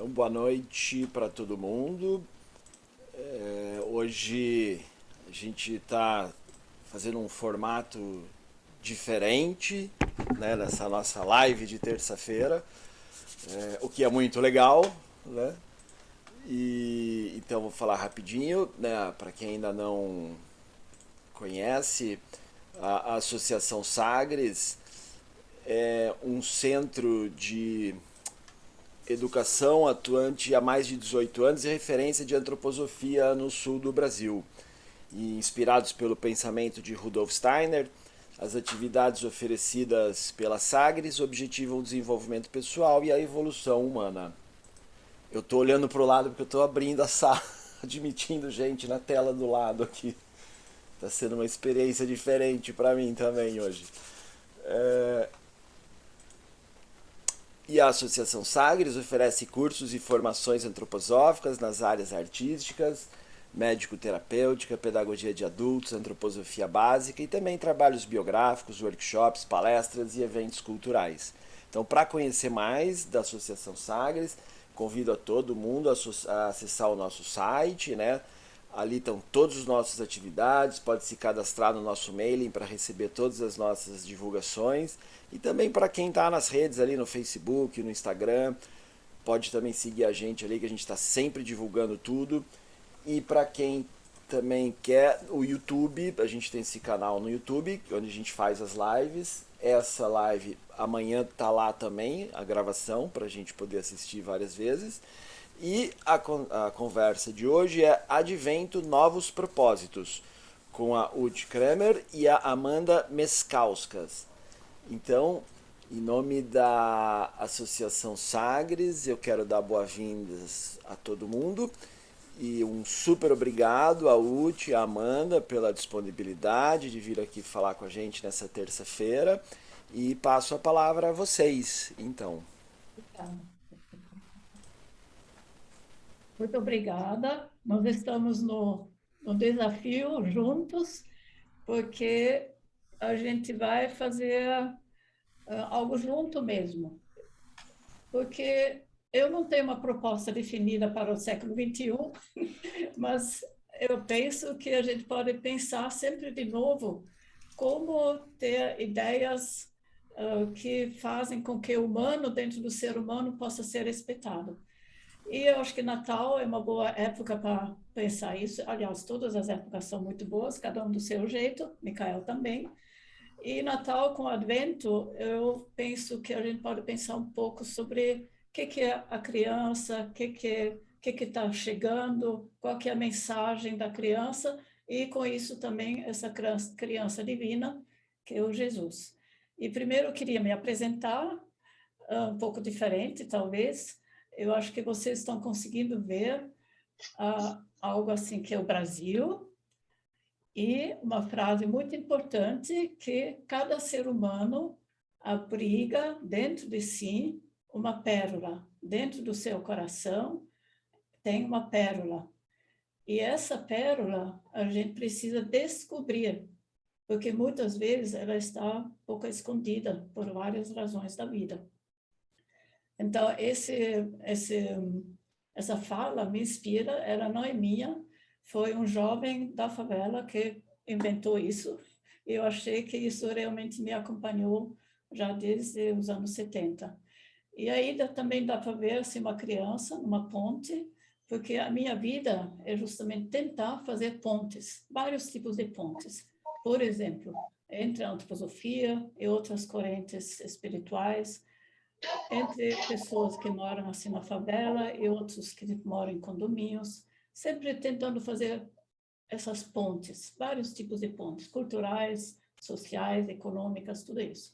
Então, boa noite para todo mundo. Hoje a gente está fazendo um formato diferente, né, nessa nossa live de terça-feira, o que é muito legal, né? E então vou falar rapidinho, né, para quem ainda não conhece, a Associação Sagres é um centro de educação atuante há mais de 18 anos e referência de antroposofia no sul do Brasil. E inspirados pelo pensamento de Rudolf Steiner, as atividades oferecidas pela Sagres objetivam o desenvolvimento pessoal e a evolução humana. Eu estou olhando para o lado porque eu estou abrindo a sala, admitindo gente na tela do lado aqui. Está sendo uma experiência diferente para mim também hoje. E a Associação Sagres oferece cursos e formações antroposóficas nas áreas artísticas, médico-terapêutica, pedagogia de adultos, antroposofia básica e também trabalhos biográficos, workshops, palestras e eventos culturais. Então, para conhecer mais da Associação Sagres, convido a todo mundo a acessar o nosso site, né? Ali estão todas as nossas atividades, pode se cadastrar no nosso mailing para receber todas as nossas divulgações. E também para quem está nas redes ali no Facebook, no Instagram, pode também seguir a gente ali que a gente está sempre divulgando tudo. E para quem também quer o YouTube, a gente tem esse canal no YouTube, onde a gente faz as lives. Essa live amanhã tá lá também, a gravação, para a gente poder assistir várias vezes. E a conversa de hoje é Advento Novos Propósitos, com a Ute Kremer e a Amanda Meskauskas. Então, em nome da Associação Sagres, eu quero dar boas-vindas a todo mundo e um super obrigado a Ute e a Amanda pela disponibilidade de vir aqui falar com a gente nessa terça-feira e passo a palavra a vocês, então. Muito obrigada. Nós estamos no desafio juntos, porque a gente vai fazer algo junto mesmo. Porque eu não tenho uma proposta definida para o século XXI, mas eu penso que a gente pode pensar sempre de novo como ter ideias que fazem com que o humano dentro do ser humano possa ser respeitado. E eu acho que Natal é uma boa época para pensar isso. Aliás, todas as épocas são muito boas, cada um do seu jeito, Micael também. E Natal com Advento, eu penso que a gente pode pensar um pouco sobre o que é a criança, o que está chegando, qual que é a mensagem da criança, e com isso também essa criança divina, que é o Jesus. E primeiro eu queria me apresentar, um pouco diferente, talvez. Eu acho que vocês estão conseguindo ver algo assim que é o Brasil, e uma frase muito importante que cada ser humano abriga dentro de si uma pérola. Dentro do seu coração tem uma pérola. E essa pérola a gente precisa descobrir, porque muitas vezes ela está um pouco escondida por várias razões da vida. Então, essa fala me inspira, ela não é minha, foi um jovem da favela que inventou isso, e eu achei que isso realmente me acompanhou já desde os anos 70. E aí também dá para ver assim, uma criança numa ponte, porque a minha vida é justamente tentar fazer pontes, vários tipos de pontes. Por exemplo, entre a antroposofia e outras correntes espirituais, entre pessoas que moram assim na favela e outros que moram em condomínios, sempre tentando fazer essas pontes, vários tipos de pontes, culturais, sociais, econômicas, tudo isso.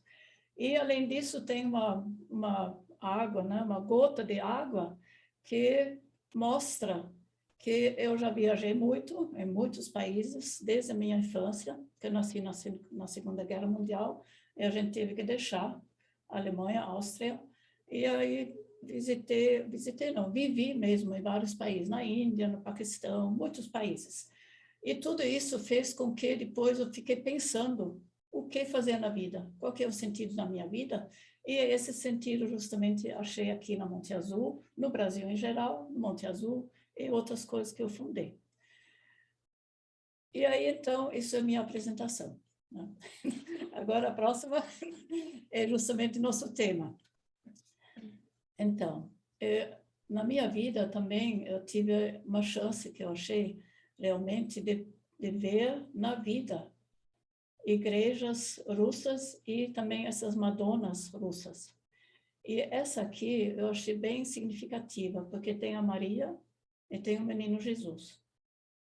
E, além disso, tem uma água, né, uma gota de água que mostra que eu já viajei muito, em muitos países, desde a minha infância, que eu nasci na Segunda Guerra Mundial, e a gente teve que deixar a Alemanha, a Áustria, e aí visitei não, vivi mesmo em vários países, na Índia, no Paquistão, muitos países. E tudo isso fez com que depois eu fiquei pensando o que fazer na vida, qual que é o sentido da minha vida, e esse sentido justamente achei aqui na Monte Azul, no Brasil em geral, no Monte Azul, e outras coisas que eu fundei. E aí, então, isso é a minha apresentação, né? Agora, a próxima é justamente nosso tema. Então, na minha vida também, eu tive uma chance que eu achei realmente de ver na vida igrejas russas e também essas madonas russas. E essa aqui eu achei bem significativa, porque tem a Maria e tem o menino Jesus.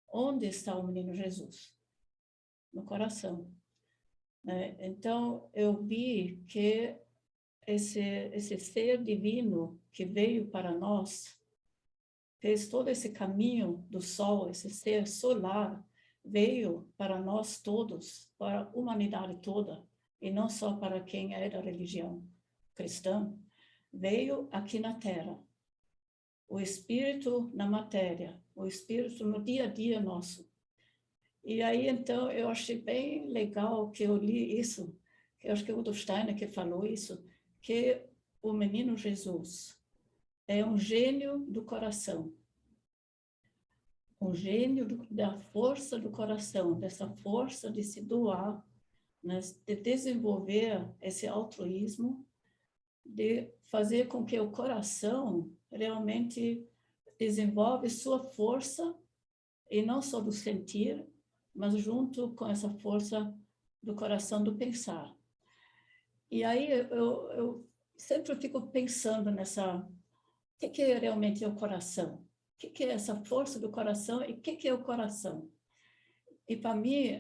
Onde está o menino Jesus? No coração, né? Então, eu vi que esse ser divino que veio para nós, fez todo esse caminho do sol, esse ser solar, veio para nós todos, para a humanidade toda, e não só para quem é da religião cristã, veio aqui na Terra. O Espírito na matéria, o Espírito no dia a dia nosso. E aí, então, eu achei bem legal que eu li isso, que eu acho que é o Rudolf Steiner que falou isso, que o menino Jesus é um gênio do coração. Um gênio da força do coração, dessa força de se doar, né, de desenvolver esse altruísmo, de fazer com que o coração realmente desenvolve sua força, e não só do sentir, mas junto com essa força do coração do pensar. E aí eu sempre fico pensando nessa, o que realmente é o coração? O que é essa força do coração e o que é o coração? E para mim,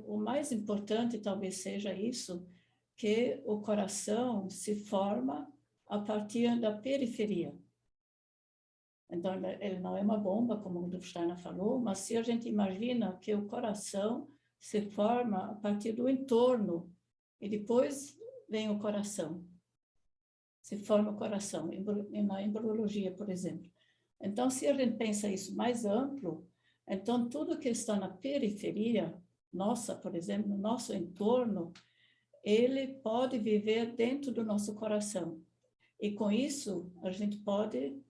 o mais importante talvez seja isso, que o coração se forma a partir da periferia. Então, ele não é uma bomba, como o Rudolf Steiner falou, mas se a gente imagina que o coração se forma a partir do entorno, e depois vem o coração. Se forma o coração, na embriologia, por exemplo. Então, se a gente pensa isso mais amplo, então tudo que está na periferia nossa, por exemplo, no nosso entorno, ele pode viver dentro do nosso coração. E com isso, a gente pode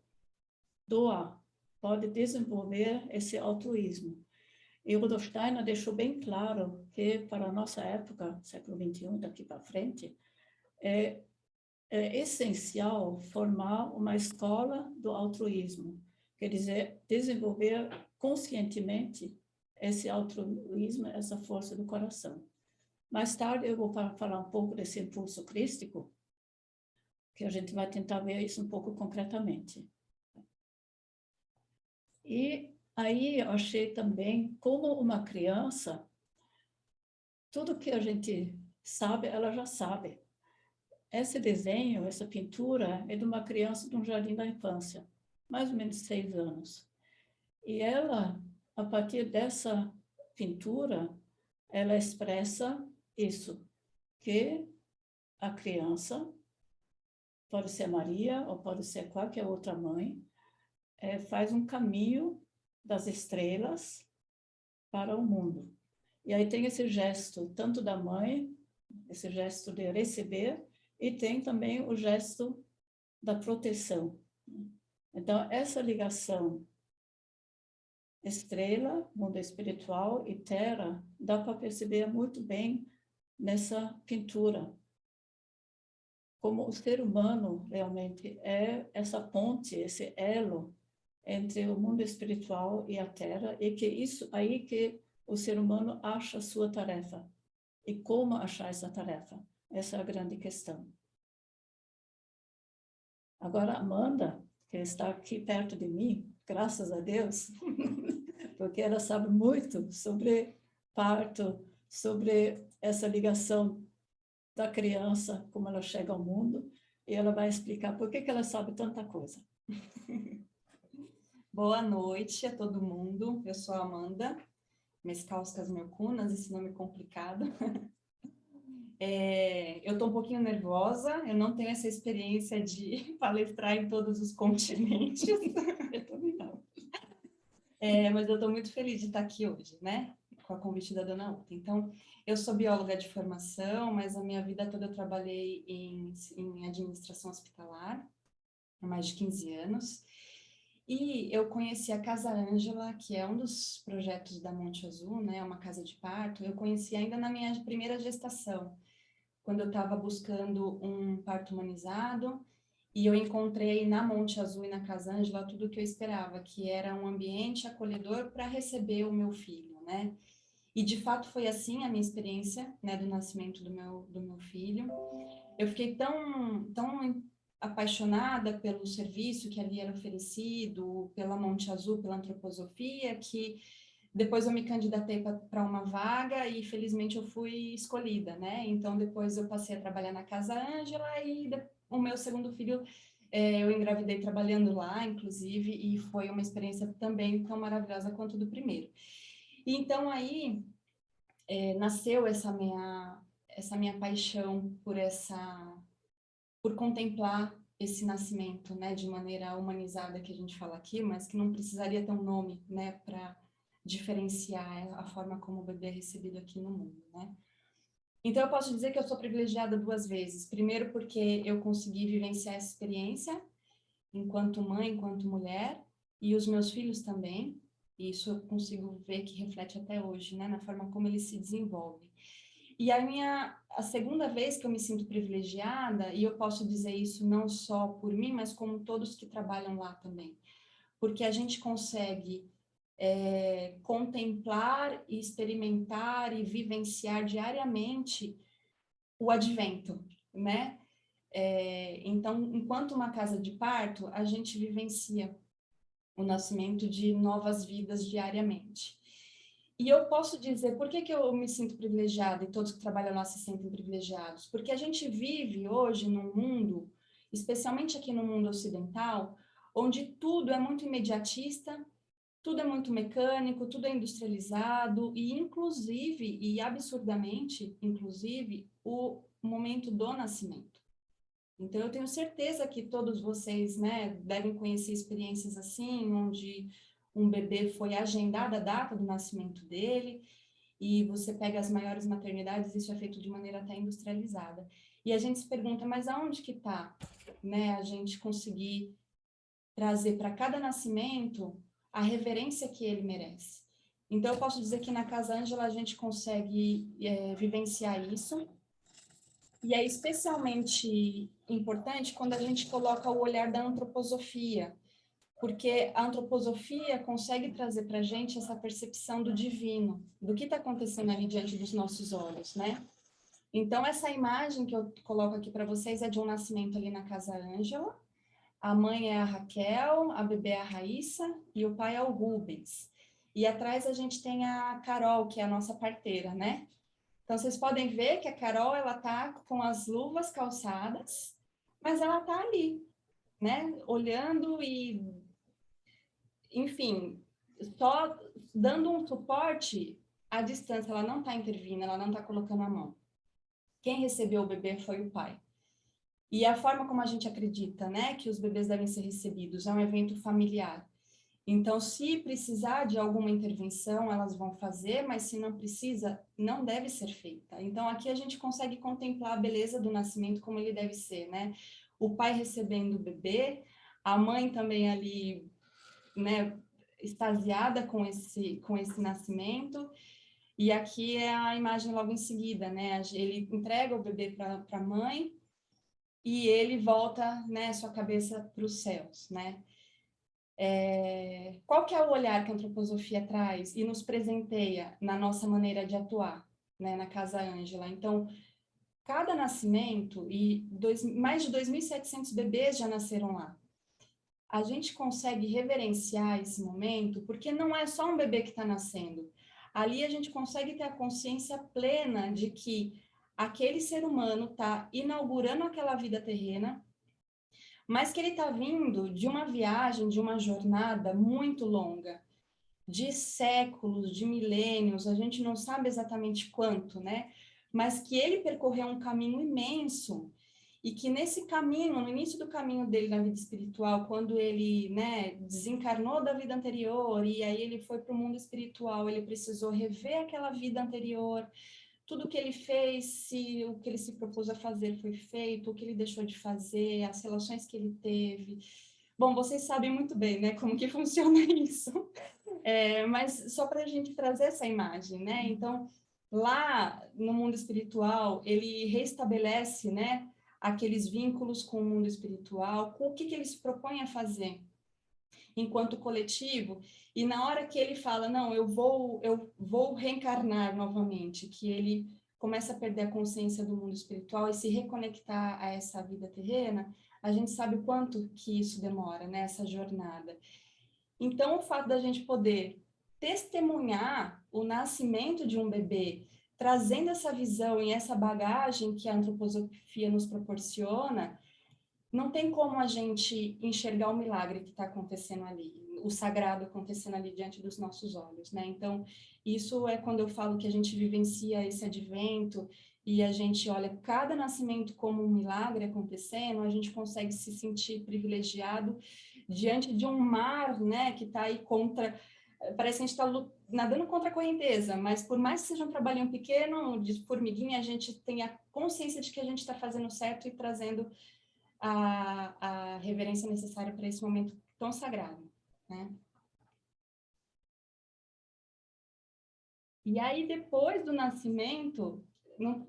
doar, pode desenvolver esse altruísmo. E o Rudolf Steiner deixou bem claro que, para a nossa época, século XXI, daqui para frente, é essencial formar uma escola do altruísmo, quer dizer, desenvolver conscientemente esse altruísmo, essa força do coração. Mais tarde eu vou falar um pouco desse impulso crístico, que a gente vai tentar ver isso um pouco concretamente. E aí eu achei também como uma criança, tudo que a gente sabe, ela já sabe. Esse desenho, essa pintura, é de uma criança de um jardim da infância, mais ou menos 6 anos. E ela, a partir dessa pintura, ela expressa isso, que a criança, pode ser Maria ou pode ser qualquer outra mãe, faz um caminho das estrelas para o mundo. E aí tem esse gesto, tanto da mãe, esse gesto de receber, e tem também o gesto da proteção. Então, essa ligação estrela, mundo espiritual e terra, dá para perceber muito bem nessa pintura. Como o ser humano realmente é essa ponte, esse elo entre o mundo espiritual e a terra, e que isso aí que o ser humano acha a sua tarefa. E como achar essa tarefa? Essa é a grande questão. Agora, Amanda, que está aqui perto de mim, graças a Deus, porque ela sabe muito sobre parto, sobre essa ligação da criança, como ela chega ao mundo, e ela vai explicar por que ela sabe tanta coisa. Boa noite a todo mundo, eu sou a Amanda Meskauskas Merkunas, esse nome complicado. Eu estou um pouquinho nervosa, eu não tenho essa experiência de palestrar em todos os continentes. Eu também não. Mas eu estou muito feliz de estar aqui hoje, né? com a convite da dona Uta. Então, eu sou bióloga de formação, mas a minha vida toda eu trabalhei em administração hospitalar, há mais de 15 anos. E eu conheci a Casa Ângela, que é um dos projetos da Monte Azul, né, uma casa de parto. Eu conheci ainda na minha primeira gestação, quando eu estava buscando um parto humanizado, e eu encontrei na Monte Azul e na Casa Ângela tudo o que eu esperava, que era um ambiente acolhedor para receber o meu filho, né? E de fato foi assim a minha experiência, né, do nascimento do meu filho. Eu fiquei tão apaixonada pelo serviço que ali era oferecido, pela Monte Azul, pela antroposofia, que depois eu me candidatei para uma vaga e felizmente eu fui escolhida, né? Então depois eu passei a trabalhar na Casa Ângela e o meu segundo filho eu engravidei trabalhando lá, inclusive, e foi uma experiência também tão maravilhosa quanto do primeiro. E então aí nasceu essa minha paixão por contemplar esse nascimento, né, de maneira humanizada que a gente fala aqui, mas que não precisaria ter um nome, né, para diferenciar a forma como o bebê é recebido aqui no mundo, né? Então eu posso dizer que eu sou privilegiada 2 vezes. Primeiro porque eu consegui vivenciar essa experiência enquanto mãe, enquanto mulher, e os meus filhos também. E isso eu consigo ver que reflete até hoje, né, na forma como eles se desenvolvem. E a segunda vez que eu me sinto privilegiada, e eu posso dizer isso não só por mim, mas como todos que trabalham lá também, porque a gente consegue contemplar, experimentar e vivenciar diariamente o advento, né? Então, enquanto uma casa de parto, a gente vivencia o nascimento de novas vidas diariamente. E eu posso dizer, por que eu me sinto privilegiada e todos que trabalham lá se sentem privilegiados? Porque a gente vive hoje num mundo, especialmente aqui no mundo ocidental, onde tudo é muito imediatista, tudo é muito mecânico, tudo é industrializado e, inclusive, e absurdamente, inclusive, o momento do nascimento. Então, eu tenho certeza que todos vocês, né, devem conhecer experiências assim, onde um bebê foi agendada a data do nascimento dele, e você pega as maiores maternidades, isso é feito de maneira até industrializada. E a gente se pergunta, mas aonde que está, né, a gente conseguir trazer para cada nascimento a reverência que ele merece? Então, eu posso dizer que na Casa Ângela a gente consegue vivenciar isso, e é especialmente importante quando a gente coloca o olhar da antroposofia, porque a antroposofia consegue trazer para a gente essa percepção do divino, do que está acontecendo ali diante dos nossos olhos, né? Então, essa imagem que eu coloco aqui para vocês é de um nascimento ali na Casa Ângela. A mãe é a Raquel, a bebê é a Raíssa e o pai é o Rubens. E atrás a gente tem a Carol, que é a nossa parteira, né? Então, vocês podem ver que a Carol, ela tá com as luvas calçadas, mas ela tá ali, né? Olhando e, enfim, só dando um suporte à distância. Ela não tá intervindo, ela não tá colocando a mão. Quem recebeu o bebê foi o pai. E a forma como a gente acredita, né, que os bebês devem ser recebidos é um evento familiar. Então, se precisar de alguma intervenção, elas vão fazer, mas se não precisa, não deve ser feita. Então, aqui a gente consegue contemplar a beleza do nascimento como ele deve ser, né? O pai recebendo o bebê, a mãe também ali, né, extasiada com esse nascimento. E aqui é a imagem logo em seguida, né? Ele entrega o bebê para a mãe e ele volta, né, sua cabeça para os céus, né? Qual que é o olhar que a antroposofia traz e nos presenteia na nossa maneira de atuar, né, na Casa Ângela? Então, cada nascimento, e mais de 2.700 bebês já nasceram lá, a gente consegue reverenciar esse momento, porque não é só um bebê que está nascendo. Ali a gente consegue ter a consciência plena de que aquele ser humano está inaugurando aquela vida terrena, mas que ele está vindo de uma viagem, de uma jornada muito longa, de séculos, de milênios, a gente não sabe exatamente quanto, né? Mas que ele percorreu um caminho imenso e que nesse caminho, no início do caminho dele na vida espiritual, quando ele, né, desencarnou da vida anterior e aí ele foi para o mundo espiritual, ele precisou rever aquela vida anterior, tudo que ele fez, se o que ele se propôs a fazer foi feito, o que ele deixou de fazer, as relações que ele teve. Bom, vocês sabem muito bem, né, como que funciona isso. Mas só para a gente trazer essa imagem, né? Então, lá no mundo espiritual, ele restabelece, né, aqueles vínculos com o mundo espiritual, com o que ele se propõe a fazer enquanto coletivo, e na hora que ele fala, não, eu vou reencarnar novamente, que ele começa a perder a consciência do mundo espiritual e se reconectar a essa vida terrena, a gente sabe o quanto que isso demora, né, essa jornada. Então, o fato da gente poder testemunhar o nascimento de um bebê, trazendo essa visão e essa bagagem que a antroposofia nos proporciona, não tem como a gente enxergar o milagre que está acontecendo ali, o sagrado acontecendo ali diante dos nossos olhos, né? Então, isso é quando eu falo que a gente vivencia esse advento e a gente olha cada nascimento como um milagre acontecendo, a gente consegue se sentir privilegiado diante de um mar, né, que está aí contra... Parece que a gente está nadando contra a correnteza, mas por mais que seja um trabalhinho pequeno, de formiguinha, a gente tem a consciência de que a gente está fazendo certo e trazendo a reverência necessária para esse momento tão sagrado, né? E aí, depois do nascimento,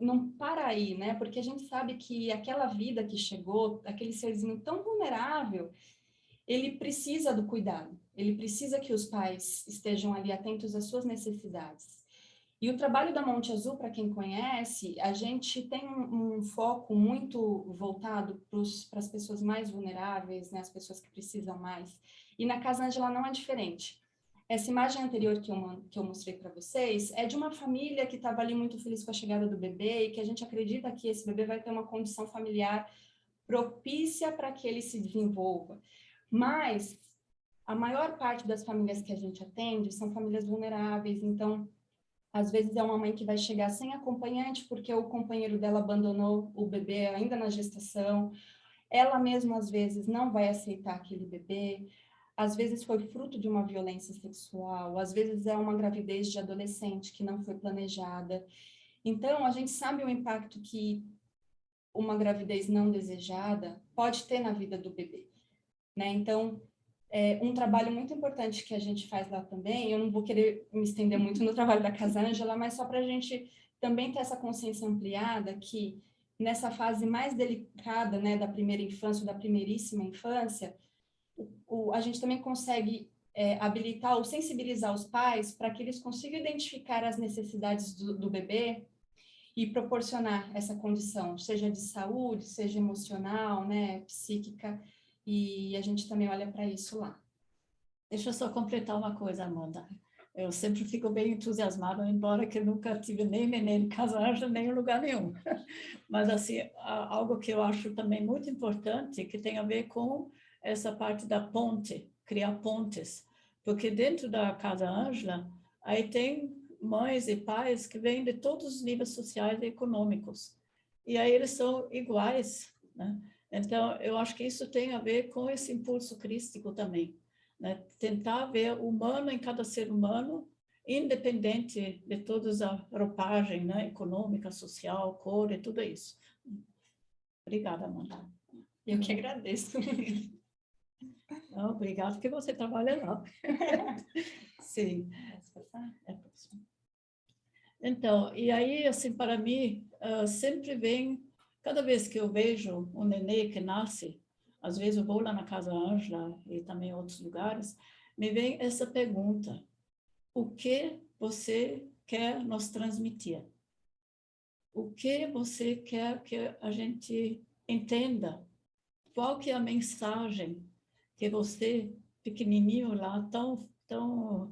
não para aí, né? Porque a gente sabe que aquela vida que chegou, aquele serzinho tão vulnerável, ele precisa do cuidado, ele precisa que os pais estejam ali atentos às suas necessidades. E o trabalho da Monte Azul, para quem conhece, a gente tem um foco muito voltado para as pessoas mais vulneráveis, né, as pessoas que precisam mais. E na Casa Ângela não é diferente. Essa imagem anterior que eu mostrei para vocês é de uma família que estava ali muito feliz com a chegada do bebê e que a gente acredita que esse bebê vai ter uma condição familiar propícia para que ele se desenvolva. Mas a maior parte das famílias que a gente atende são famílias vulneráveis, então às vezes é uma mãe que vai chegar sem acompanhante porque o companheiro dela abandonou o bebê ainda na gestação. Ela mesma, às vezes, não vai aceitar aquele bebê. Às vezes foi fruto de uma violência sexual. Às vezes é uma gravidez de adolescente que não foi planejada. Então, a gente sabe o impacto que uma gravidez não desejada pode ter na vida do bebê, né? Então, um trabalho muito importante que a gente faz lá também, eu não vou querer me estender muito no trabalho da Casa Ângela, mas só para a gente também ter essa consciência ampliada que nessa fase mais delicada, né, da primeira infância, da primeiríssima infância, a gente também consegue habilitar ou sensibilizar os pais para que eles consigam identificar as necessidades do bebê e proporcionar essa condição, seja de saúde, seja emocional, né, psíquica, e a gente também olha para isso lá. Deixa eu só completar uma coisa, Amanda. Eu sempre fico bem entusiasmada, embora que eu nunca tive nem neném em Casa Ângela, nem em lugar nenhum. Mas, assim, algo que eu acho também muito importante, que tem a ver com essa parte da ponte, criar pontes. Porque dentro da Casa Ângela, aí tem mães e pais que vêm de todos os níveis sociais e econômicos. E aí eles são iguais, né? Então, eu acho que isso tem a ver com esse impulso crístico também, né? Tentar ver o humano em cada ser humano, independente de toda a roupagem, né? Econômica, social, cor e tudo isso. Obrigada, Amanda. Eu que agradeço. Não, obrigada que você trabalha lá. Sim. Então, e aí, assim, para mim, sempre vem, cada vez que eu vejo um nenê que nasce, às vezes eu vou lá na Casa Ângela e também em outros lugares, me vem essa pergunta: o que você quer nos transmitir? O que você quer que a gente entenda? Qual que é a mensagem que você, pequenininho lá, tão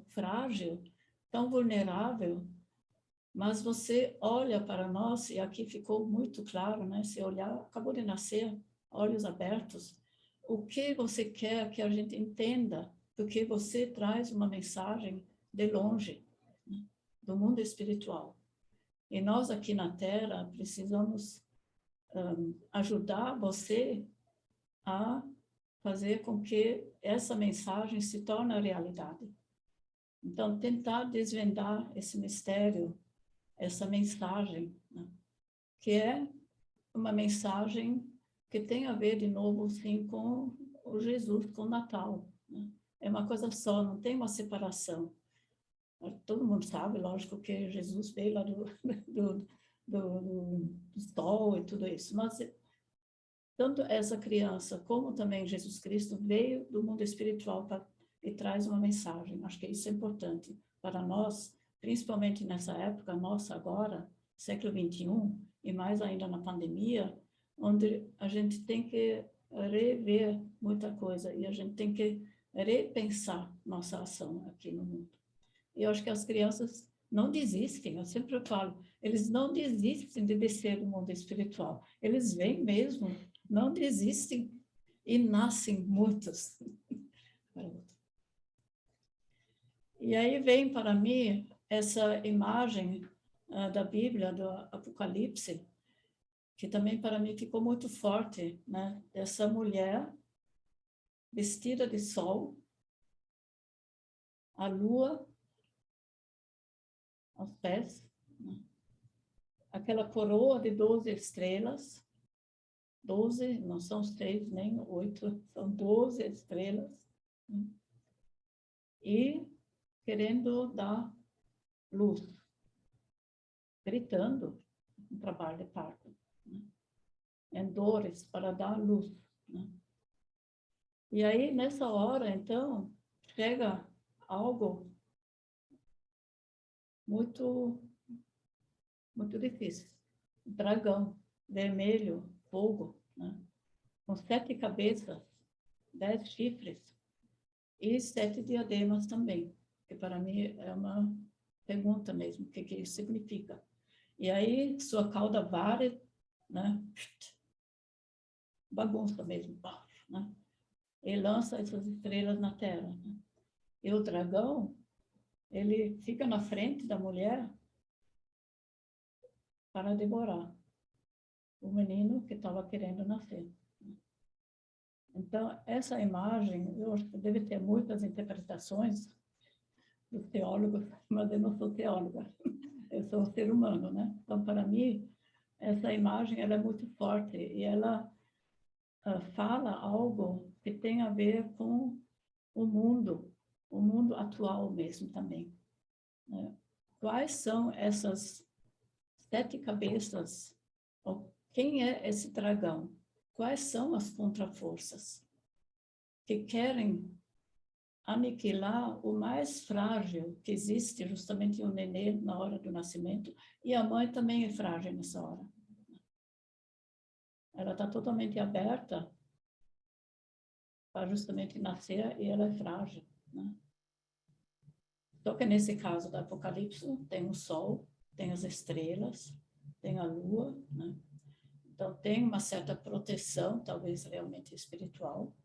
frágil, tão vulnerável, mas você olha para nós, e aqui ficou muito claro, né? Se olhar, acabou de nascer, olhos abertos, o que você quer que a gente entenda, porque você traz uma mensagem de longe, né? Do mundo espiritual. E nós aqui na Terra precisamos ajudar você a fazer com que essa mensagem se torne realidade. Então, tentar desvendar esse mistério, essa mensagem, né? Que é uma mensagem que tem a ver, de novo, sim, com o Jesus, com o Natal, né? É uma coisa só, não tem uma separação. Todo mundo sabe, lógico, que Jesus veio lá do sol e tudo isso, mas tanto essa criança como também Jesus Cristo veio do mundo espiritual e traz uma mensagem. Acho que isso é importante para nós, principalmente nessa época nossa agora, século XXI, e mais ainda na pandemia, onde a gente tem que rever muita coisa e a gente tem que repensar nossa ação aqui no mundo. E eu acho que as crianças não desistem, eu sempre falo, eles não desistem de descer do mundo espiritual, eles vêm mesmo, não desistem e nascem muitos. E aí vem para mim essa imagem da Bíblia, do Apocalipse, que também para mim ficou muito forte, né? Essa mulher vestida de sol, a lua aos pés, né? Aquela coroa de 12 estrelas, 12, não são 6 nem 8, são 12 estrelas, né? E querendo dar luz, gritando um trabalho de parto, né? Em dores para dar luz, né? E aí, nessa hora, então, chega algo muito, muito difícil. Dragão, vermelho, fogo, né? Com 7 cabeças, 10 chifres e 7 diademas também, que para mim é uma pergunta mesmo, o que isso significa. E aí, sua cauda vária, né? Bagunça mesmo, né? E lança essas estrelas na terra, né? E o dragão, ele fica na frente da mulher para devorar o menino que estava querendo nascer. Então, essa imagem, eu acho que deve ter muitas interpretações dos teólogos, mas eu não sou teóloga, eu sou um ser humano, né? Então, para mim, essa imagem ela é muito forte e ela fala algo que tem a ver com o mundo atual mesmo também, né? Quais são essas 7 cabeças? Quem é esse dragão? Quais são as contraforças que querem aniquilar o mais frágil que existe, justamente o nenê na hora do nascimento, e a mãe também é frágil nessa hora. Ela está totalmente aberta para justamente nascer e ela é frágil, né? Só que nesse caso do Apocalipse tem o sol, tem as estrelas, tem a lua, né? Então tem uma certa proteção, talvez realmente espiritual.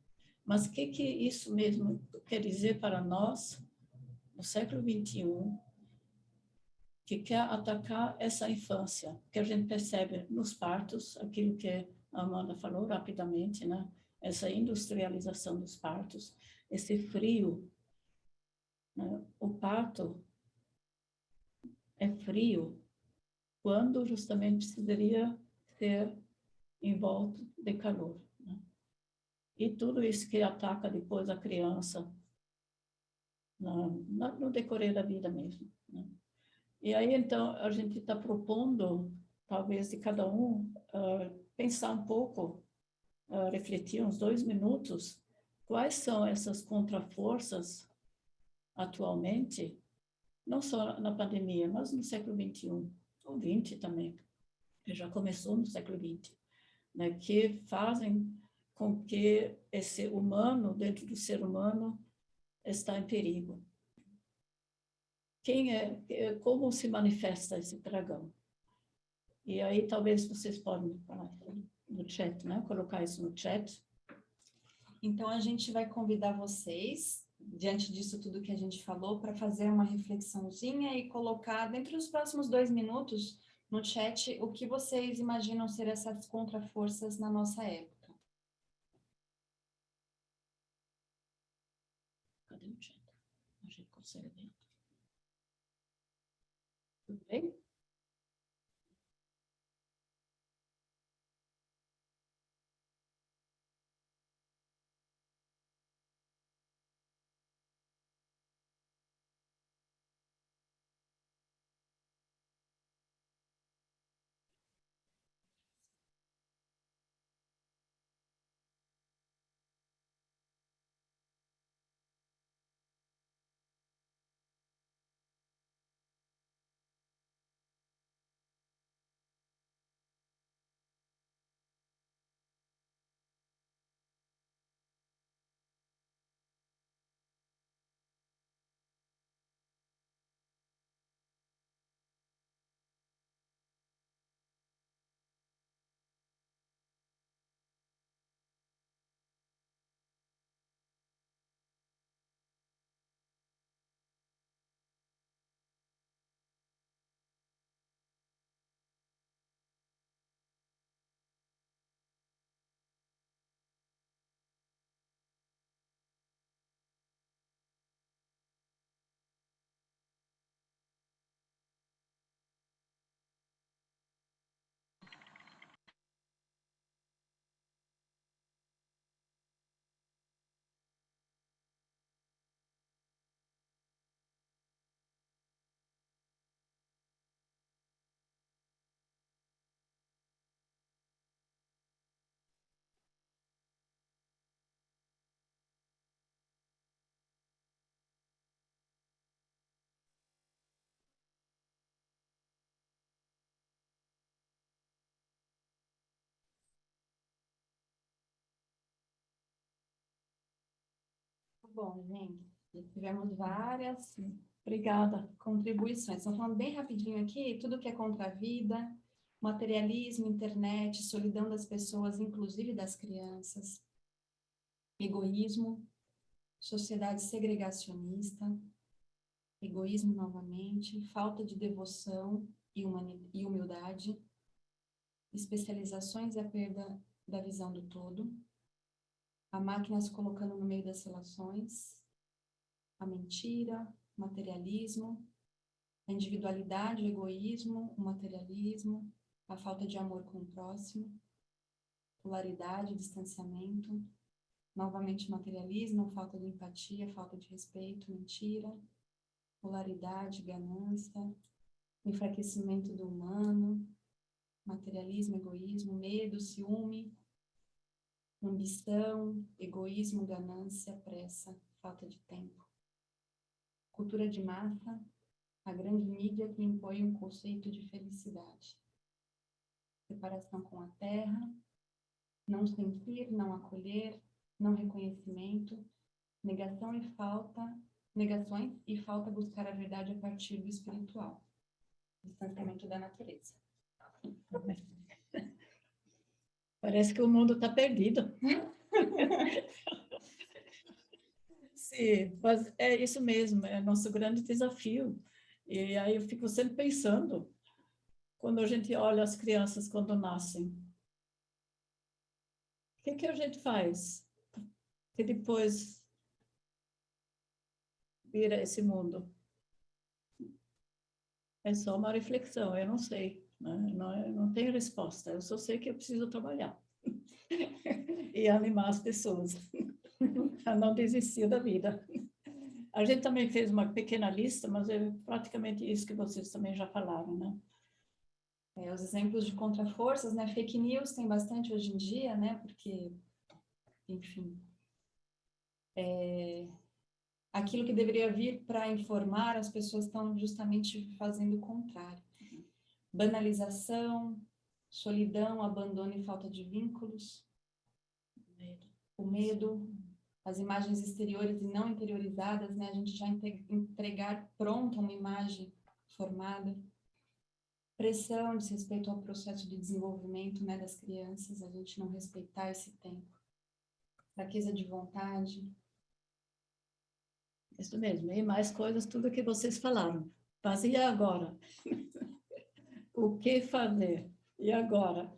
Mas o que isso mesmo quer dizer para nós, no século XXI, que quer atacar essa infância, que a gente percebe nos partos, aquilo que a Amanda falou rapidamente, né? Essa industrialização dos partos, esse frio, né? O parto é frio quando justamente precisaria ser envolto de calor, né? E tudo isso que ataca depois a criança no decorrer da vida mesmo, né? E aí, então, a gente está propondo, talvez, de cada um, pensar um pouco, refletir uns 2 minutos, quais são essas contraforças atualmente, não só na pandemia, mas no século XXI, ou XX também, que já começou no século XX, né, que fazem com que esse humano, dentro do ser humano, está em perigo. Como se manifesta esse dragão? E aí talvez vocês podem falar no chat, né? Colocar isso no chat. Então a gente vai convidar vocês, diante disso tudo que a gente falou, para fazer uma reflexãozinha e colocar dentro dos próximos 2 minutos no chat o que vocês imaginam ser essas contraforças na nossa época. Cadê o chat? A gente consegue ver. Tudo bem? Bom, gente, tivemos várias Obrigada. contribuições. Então, falando bem rapidinho aqui, tudo que é contra a vida, materialismo, internet, solidão das pessoas, inclusive das crianças, egoísmo, sociedade segregacionista, egoísmo novamente, falta de devoção e humildade, especializações e a perda da visão do todo, a máquina se colocando no meio das relações, a mentira, o materialismo, a individualidade, o egoísmo, o materialismo, a falta de amor com o próximo, polaridade, distanciamento, novamente materialismo, falta de empatia, falta de respeito, mentira, polaridade, ganância, enfraquecimento do humano, materialismo, egoísmo, medo, ciúme, ambição, egoísmo, ganância, pressa, falta de tempo. Cultura de massa, a grande mídia que impõe um conceito de felicidade. Separação com a terra, não sentir, não acolher, não reconhecimento, negações e falta buscar a verdade a partir do espiritual. Distanciamento da natureza. Parece que o mundo está perdido. Sim, mas é isso mesmo, é nosso grande desafio. E aí eu fico sempre pensando, quando a gente olha as crianças quando nascem, o que que a gente faz que depois vira esse mundo? É só uma reflexão, eu não sei, né? Não tenho resposta, eu só sei que eu preciso trabalhar e animar as pessoas a não desistir da vida. A gente também fez uma pequena lista, mas é praticamente isso que vocês também já falaram, né? Os exemplos de contraforças, né? Fake news tem bastante hoje em dia, né? Porque, enfim, aquilo que deveria vir para informar, as pessoas estão justamente fazendo o contrário. Banalização, solidão, abandono e falta de vínculos, o medo, as imagens exteriores e não interiorizadas, né? A gente já entregar pronta uma imagem formada, pressão, desrespeito ao processo de desenvolvimento, né, das crianças, a gente não respeitar esse tempo, fraqueza de vontade. Isso mesmo, e mais coisas, tudo que vocês falaram. Fazia agora. o que fazer? E agora?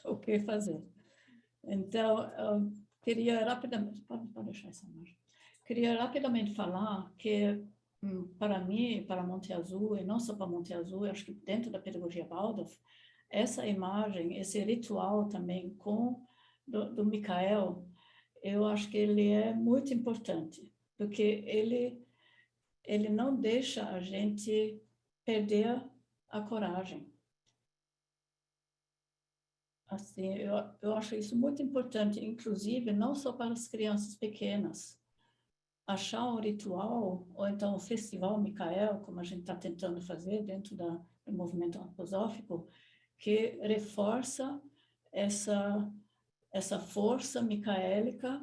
O que fazer? Então, eu queria rapidamente, pode deixar essa imagem. Queria rapidamente falar que, para mim, para Monte Azul, e não só para Monte Azul, eu acho que dentro da pedagogia Waldorf, essa imagem, esse ritual também do Michael, eu acho que ele é muito importante, porque ele não deixa a gente perder a coragem. Assim, eu acho isso muito importante, inclusive, não só para as crianças pequenas. Achar um ritual, ou então o Festival Michael, como a gente está tentando fazer dentro do movimento antroposófico, que reforça essa força micaélica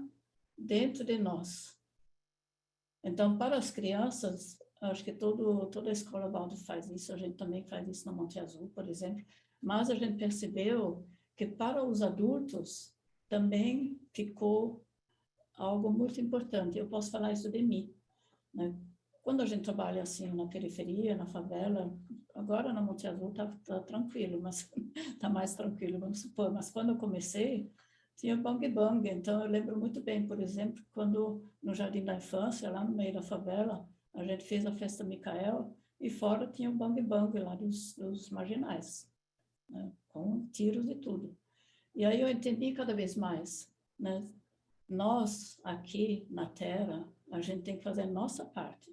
dentro de nós. Então, para as crianças, acho que toda a escola Waldorf faz isso, a gente também faz isso na Monte Azul, por exemplo, mas a gente percebeu que para os adultos também ficou algo muito importante. Eu posso falar isso de mim, né? Quando a gente trabalha assim na periferia, na favela, agora na Monte Azul tá tranquilo, mas tá mais tranquilo, vamos supor. Mas quando eu comecei, tinha bang bang. Então eu lembro muito bem, por exemplo, quando no Jardim da Infância, lá no meio da favela, a gente fez a festa Michael e fora tinha o bang bang lá dos marginais, né? Com tiros e tudo. E aí eu entendi cada vez mais, né? Nós aqui na Terra, a gente tem que fazer a nossa parte.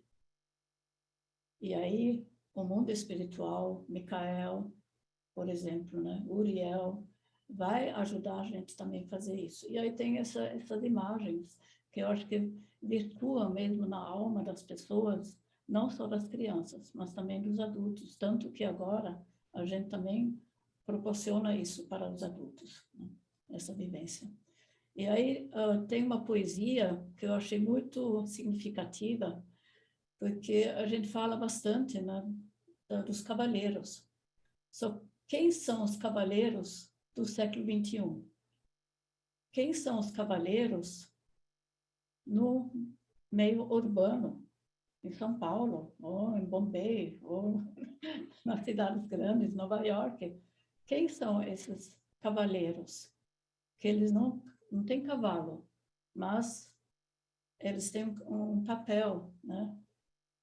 E aí, o mundo espiritual, Michael, por exemplo, né? Uriel, vai ajudar a gente também a fazer isso. E aí tem essas imagens que eu acho que virtuam mesmo na alma das pessoas, não só das crianças, mas também dos adultos. Tanto que agora a gente também proporciona isso para os adultos, né? Essa vivência. E aí tem uma poesia que eu achei muito significativa, porque a gente fala bastante, né, dos cavaleiros. Quem são os cavaleiros do século XXI? Quem são os cavaleiros no meio urbano, em São Paulo, ou em Bombay, ou nas cidades grandes, Nova York? Quem são esses cavaleiros? Que eles não têm cavalo, mas eles têm um papel, né?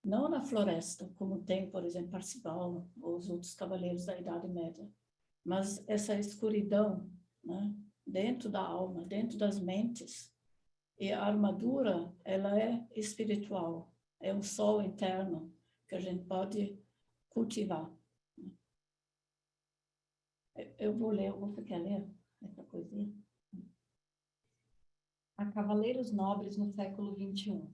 Não na floresta, como tem, por exemplo, Parcival ou os outros cavaleiros da Idade Média, mas essa escuridão, né? Dentro da alma, dentro das mentes. E a armadura, ela é espiritual, é um sol interno que a gente pode cultivar. Eu vou ler, você quer ler essa poesia? Há cavaleiros nobres no século XXI,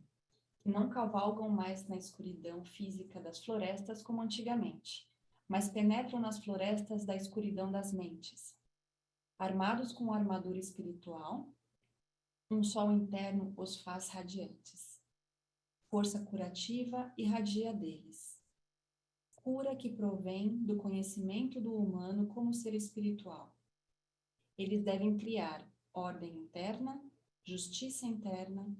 que não cavalgam mais na escuridão física das florestas como antigamente, mas penetram nas florestas da escuridão das mentes. Armados com armadura espiritual, um sol interno os faz radiantes. Força curativa irradia deles. Cura que provém do conhecimento do humano como ser espiritual. Eles devem criar ordem interna, justiça interna,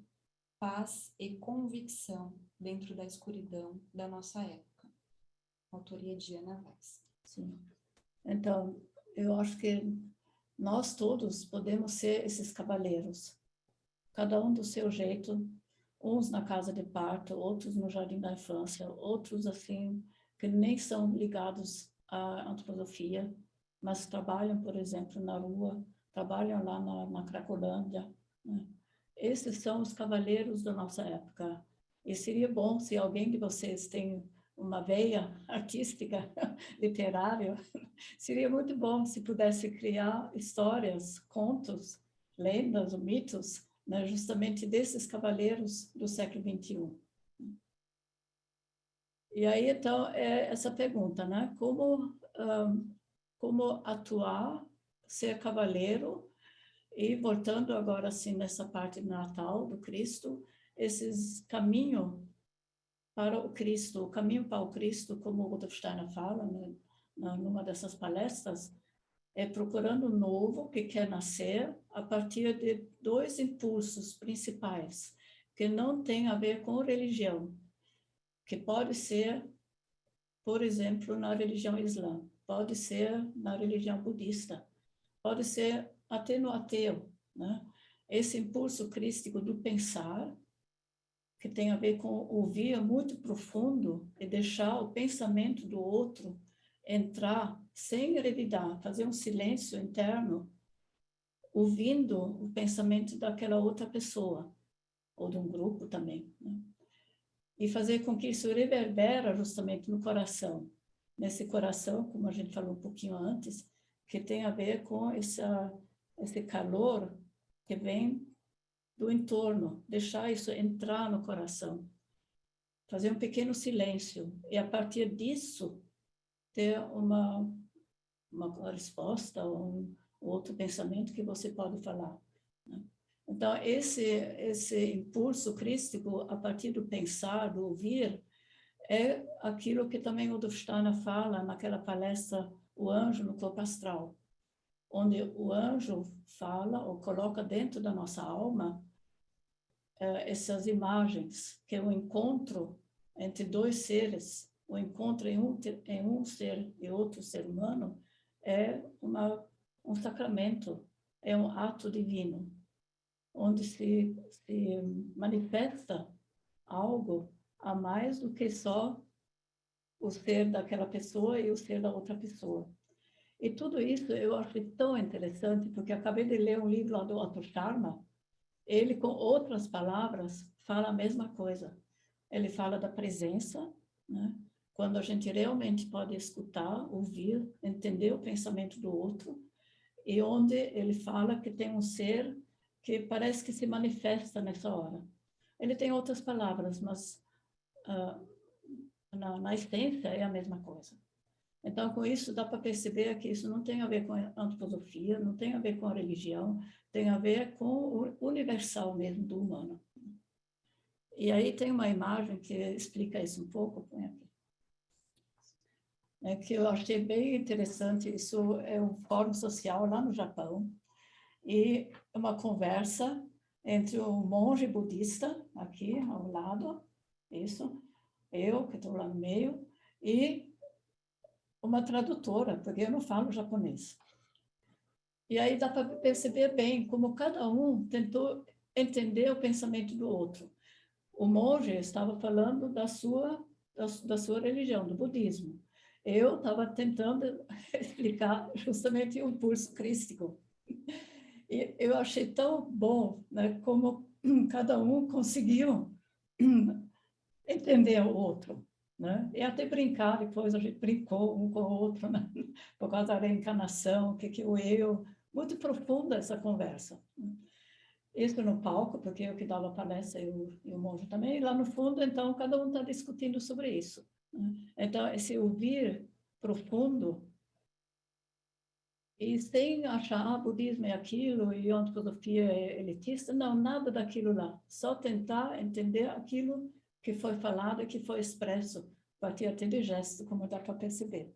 paz e convicção dentro da escuridão da nossa época. Autoria de Ana Weiss. Sim. Então, eu acho que nós todos podemos ser esses cavaleiros, cada um do seu jeito, uns na casa de parto, outros no jardim da infância, outros assim, que nem são ligados à antroposofia, mas trabalham, por exemplo, na rua, trabalham lá na Cracolândia, né? Esses são os cavaleiros da nossa época. E seria bom se alguém de vocês tem uma veia artística, literária, seria muito bom se pudesse criar histórias, contos, lendas, mitos, né, justamente desses cavaleiros do século XXI. E aí, então, é essa pergunta, né? Como atuar, ser cavaleiro, e voltando agora, assim, nessa parte do Natal, do Cristo, esses caminhos para o Cristo, o caminho para o Cristo, como o Rudolf Steiner fala, né, numa dessas palestras, é procurando o novo que quer nascer a partir de dois impulsos principais, que não tem a ver com religião, que pode ser, por exemplo, na religião islã, pode ser na religião budista, pode ser até no ateu, né? Esse impulso crístico do pensar, que tem a ver com ouvir muito profundo e deixar o pensamento do outro entrar sem revidar, fazer um silêncio interno, ouvindo o pensamento daquela outra pessoa, ou de um grupo também, né? E fazer com que isso reverbera justamente no coração. Nesse coração, como a gente falou um pouquinho antes, que tem a ver com esse calor que vem do entorno, deixar isso entrar no coração. Fazer um pequeno silêncio e, a partir disso, ter uma resposta ou um outro pensamento que você pode falar, né? Então, esse impulso crístico, a partir do pensar, do ouvir, é aquilo que também o Rudolf Steiner fala naquela palestra O Anjo no Corpo Astral, onde o anjo fala ou coloca dentro da nossa alma essas imagens, que é o encontro entre dois seres, o encontro em um ser e outro ser humano, é um sacramento, é um ato divino, onde se manifesta algo a mais do que só o ser daquela pessoa e o ser da outra pessoa. E tudo isso eu achei tão interessante, porque acabei de ler um livro lá do Otto Scharmer. Ele, com outras palavras, fala a mesma coisa. Ele fala da presença, né? Quando a gente realmente pode escutar, ouvir, entender o pensamento do outro, e onde ele fala que tem um ser que parece que se manifesta nessa hora. Ele tem outras palavras, mas na essência é a mesma coisa. Então, com isso, dá para perceber que isso não tem a ver com a antroposofia, não tem a ver com a religião, tem a ver com o universal mesmo do humano. E aí tem uma imagem que explica isso um pouco, que eu achei bem interessante. Isso é um fórum social lá no Japão, e uma conversa entre um monge budista, aqui ao lado, isso, eu que estou lá no meio, e uma tradutora, porque eu não falo japonês. E aí dá para perceber bem como cada um tentou entender o pensamento do outro. O monge estava falando da sua religião, do budismo. Eu estava tentando explicar justamente o impulso crístico. E eu achei tão bom, né, como cada um conseguiu entender o outro, né? E até brincar, depois a gente brincou um com o outro, né? Por causa da reencarnação, o que o eu, muito profunda essa conversa. Isso no palco, porque eu que dava palestra e o monge também, e lá no fundo, então, cada um está discutindo sobre isso, né? Então, esse ouvir profundo, e sem achar, budismo é aquilo, e antroposofia é elitista, não, nada daquilo lá. Só tentar entender aquilo que foi falado e que foi expresso, a partir até de gesto, como dá para perceber.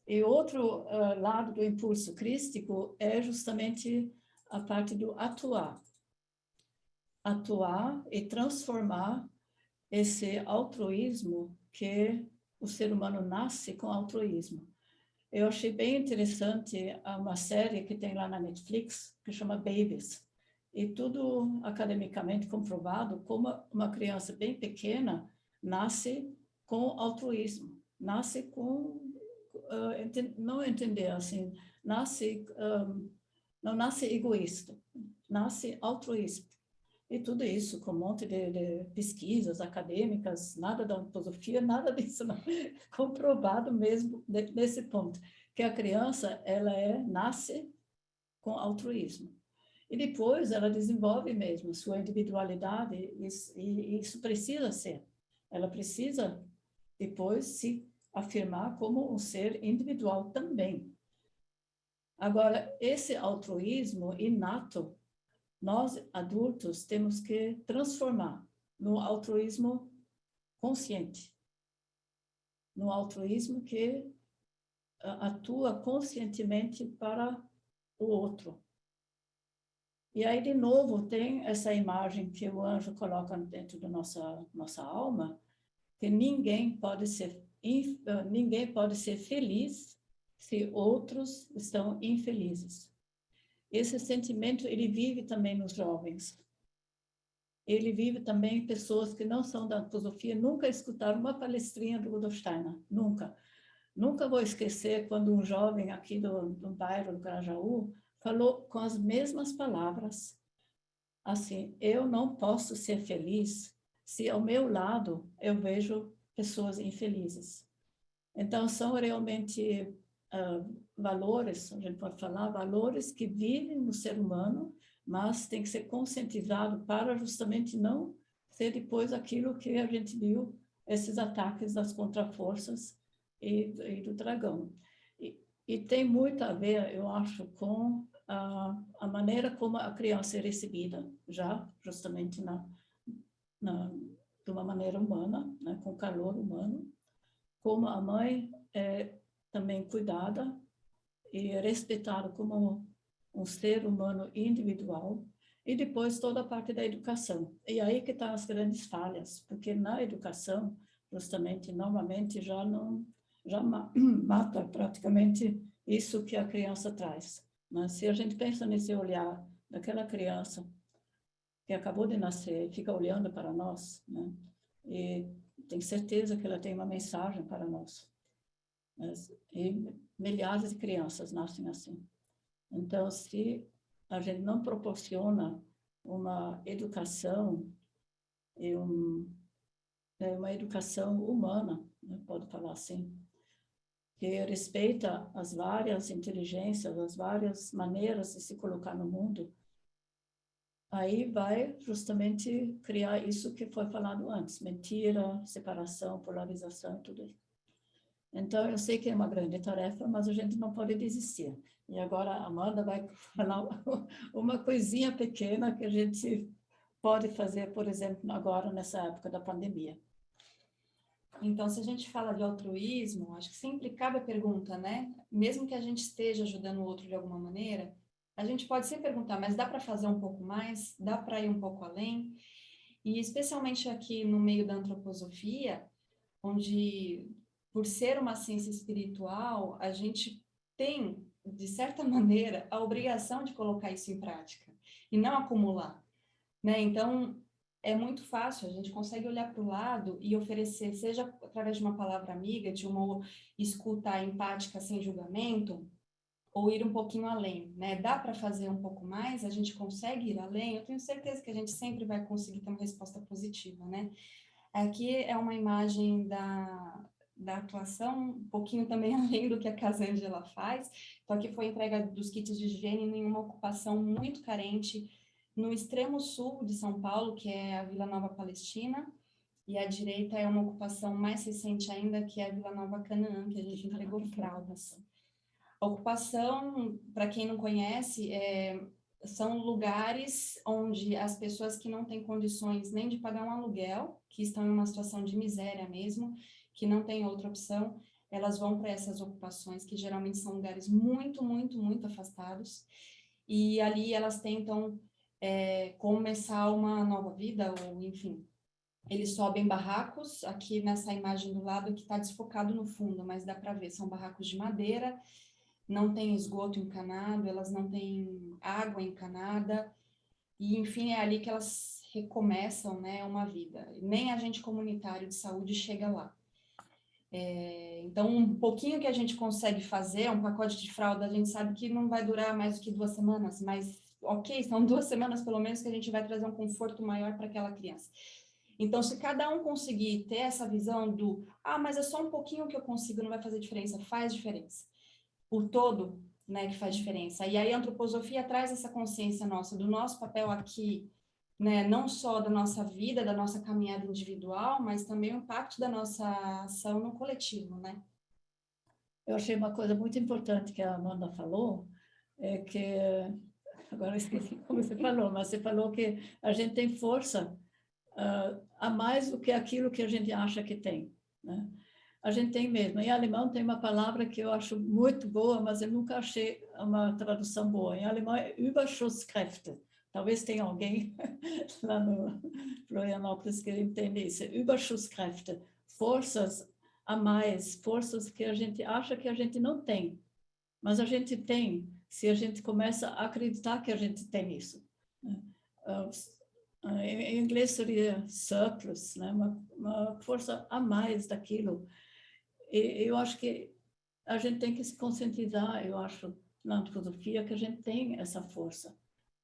E outro lado do impulso crístico é justamente a parte do atuar. Atuar e transformar esse altruísmo, que o ser humano nasce com altruísmo. Eu achei bem interessante uma série que tem lá na Netflix, que chama Babies, e tudo academicamente comprovado como uma criança bem pequena nasce com altruísmo, nasce com, não entender assim, não nasce egoísta, nasce altruísta. E tudo isso com um monte de pesquisas acadêmicas, nada da antroposofia, nada disso, não. Comprovado mesmo nesse ponto, que a criança nasce com altruísmo. E depois ela desenvolve mesmo sua individualidade, e isso precisa ser. Ela precisa depois se afirmar como um ser individual também. Agora, esse altruísmo inato, nós, adultos, temos que transformar no altruísmo consciente, no altruísmo que atua conscientemente para o outro. E aí, de novo, tem essa imagem que o anjo coloca dentro da nossa alma, que ninguém pode ser ninguém pode ser feliz se outros estão infelizes. Esse sentimento, ele vive também nos jovens. Ele vive também em pessoas que não são da antroposofia, nunca escutaram uma palestrinha do Rudolf Steiner, nunca. Nunca vou esquecer quando um jovem aqui do bairro do Grajaú falou com as mesmas palavras, assim, eu não posso ser feliz se ao meu lado eu vejo pessoas infelizes. Então, são realmente valores, a gente pode falar, valores que vivem no ser humano, mas tem que ser conscientizado para justamente não ser depois aquilo que a gente viu, esses ataques das contraforças e do dragão. E tem muito a ver, eu acho, com a maneira como a criança é recebida, já justamente de uma maneira humana, né, com calor humano, como a mãe é também cuidada e respeitada como um ser humano individual, e depois toda a parte da educação. E aí que estão as grandes falhas, porque na educação, justamente, normalmente já mata praticamente isso que a criança traz. Mas se a gente pensa nesse olhar daquela criança que acabou de nascer, fica olhando para nós, né? E tem certeza que ela tem uma mensagem para nós. E milhares de crianças nascem assim. Então, se a gente não proporciona uma educação e uma educação humana, né, pode falar assim, que respeita as várias inteligências, as várias maneiras de se colocar no mundo, aí vai justamente criar isso que foi falado antes, mentira, separação, polarização e tudo isso. Então, eu sei que é uma grande tarefa, mas a gente não pode desistir. E agora a Amanda vai falar uma coisinha pequena que a gente pode fazer, por exemplo, agora nessa época da pandemia. Então, se a gente fala de altruísmo, acho que sempre cabe a pergunta, né? Mesmo que a gente esteja ajudando o outro de alguma maneira, a gente pode sempre perguntar, mas dá para fazer um pouco mais? Dá para ir um pouco além? E especialmente aqui no meio da antroposofia, onde, por ser uma ciência espiritual, a gente tem, de certa maneira, a obrigação de colocar isso em prática e não acumular, né? Então, é muito fácil, a gente consegue olhar para o lado e oferecer, seja através de uma palavra amiga, de uma escuta empática sem julgamento, ou ir um pouquinho além, né? Dá para fazer um pouco mais? A gente consegue ir além? Eu tenho certeza que a gente sempre vai conseguir ter uma resposta positiva, né? Aqui é uma imagem da atuação, um pouquinho também além do que a Casângela faz. Então, aqui foi a entrega dos kits de higiene em uma ocupação muito carente, no extremo sul de São Paulo, que é a Vila Nova Palestina, e à direita é uma ocupação mais recente ainda, que é a Vila Nova Canaã, que a gente entregou fraldas. A ocupação, para quem não conhece, são lugares onde as pessoas que não têm condições nem de pagar um aluguel, que estão em uma situação de miséria mesmo, que não tem outra opção, elas vão para essas ocupações, que geralmente são lugares muito, muito, muito afastados, e ali elas tentam começar uma nova vida, ou enfim, eles sobem barracos, aqui nessa imagem do lado que está desfocado no fundo, mas dá para ver, são barracos de madeira, não tem esgoto encanado, elas não têm água encanada, e enfim, é ali que elas recomeçam, né, uma vida. Nem agente comunitário de saúde chega lá. Então, um pouquinho que a gente consegue fazer, um pacote de fralda, a gente sabe que não vai durar mais do que 2 semanas, mas ok, são 2 semanas pelo menos que a gente vai trazer um conforto maior para aquela criança. Então, se cada um conseguir ter essa visão do, mas é só um pouquinho que eu consigo, não vai fazer diferença, faz diferença. O todo, né, que faz diferença. E aí a antroposofia traz essa consciência nossa, do nosso papel aqui, né, não só da nossa vida, da nossa caminhada individual, mas também o impacto da nossa ação no coletivo, né? Eu achei uma coisa muito importante que a Amanda falou, é que, agora eu esqueci como você falou, mas você falou que a gente tem força a mais do que aquilo que a gente acha que tem, né? A gente tem mesmo. Em alemão tem uma palavra que eu acho muito boa, mas eu nunca achei uma tradução boa. Em alemão é Überschusskräfte. Talvez tenha alguém lá no Florianópolis que entende isso. Überschusskräfte, forças a mais, forças que a gente acha que a gente não tem, mas a gente tem, se a gente começa a acreditar que a gente tem isso. Em inglês seria surplus, né? Uma força a mais daquilo. E eu acho que a gente tem que se conscientizar, eu acho, na antroposofia, que a gente tem essa força.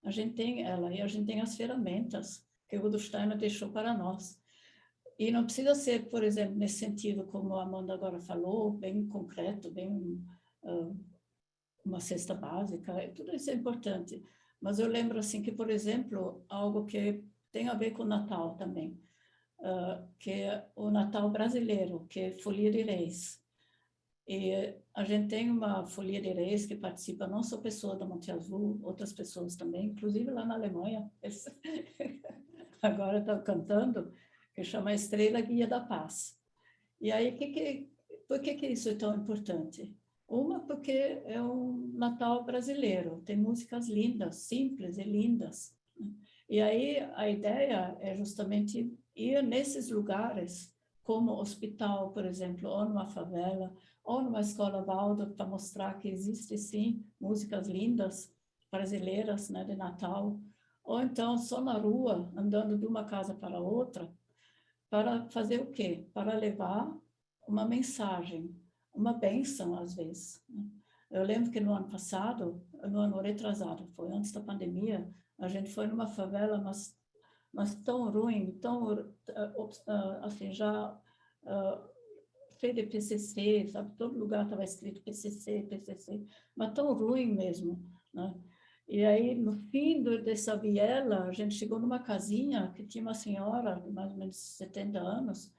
A gente tem ela e a gente tem as ferramentas que o Rudolf Steiner deixou para nós. E não precisa ser, por exemplo, nesse sentido, como a Amanda agora falou, bem concreto, bem uma cesta básica, tudo isso é importante. Mas eu lembro assim que, por exemplo, algo que tem a ver com o Natal também, que é o Natal brasileiro, que é Folia de Reis. E a gente tem uma Folia de Reis que participa não só pessoas da Monte Azul, outras pessoas também, inclusive lá na Alemanha, agora estão cantando, que chama Estrela Guia da Paz. E aí, por que isso é tão importante? Uma, porque é um Natal brasileiro, tem músicas lindas, simples e lindas. E aí a ideia é justamente ir nesses lugares, como hospital, por exemplo, ou numa favela, ou numa escola Waldorf, para mostrar que existe sim músicas lindas brasileiras, né, de Natal, ou então só na rua, andando de uma casa para outra, para fazer o quê? Para levar uma mensagem, uma bênção às vezes. Eu lembro que no ano passado, no ano retrasado, foi antes da pandemia, a gente foi numa favela, mas tão ruim, tão assim, já cheio de PCC, sabe? Todo lugar estava escrito PCC, PCC, mas tão ruim mesmo, né? E aí, no fim dessa viela, a gente chegou numa casinha que tinha uma senhora de mais ou menos 70 anos,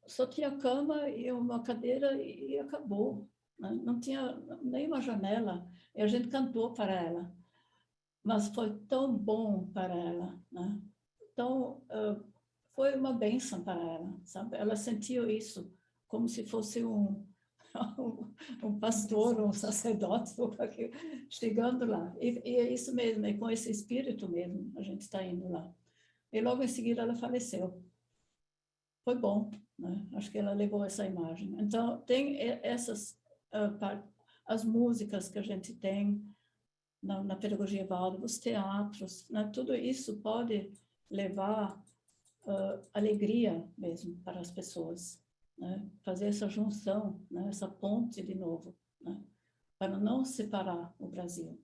só tinha cama e uma cadeira e acabou, né? Não tinha nem uma janela, e a gente cantou para ela, mas foi tão bom para ela, né? Então, foi uma bênção para ela, sabe? Ela sentiu isso como se fosse um pastor, um sacerdote, chegando lá. E é isso mesmo, é com esse espírito mesmo a gente está indo lá. E logo em seguida ela faleceu. Foi bom, né? Acho que ela levou essa imagem. Então, tem essas, as músicas que a gente tem na pedagogia Waldorf, os teatros, né? Tudo isso pode levar alegria mesmo para as pessoas, né? Fazer essa junção, né? Essa ponte de novo, né? Para não separar o Brasil.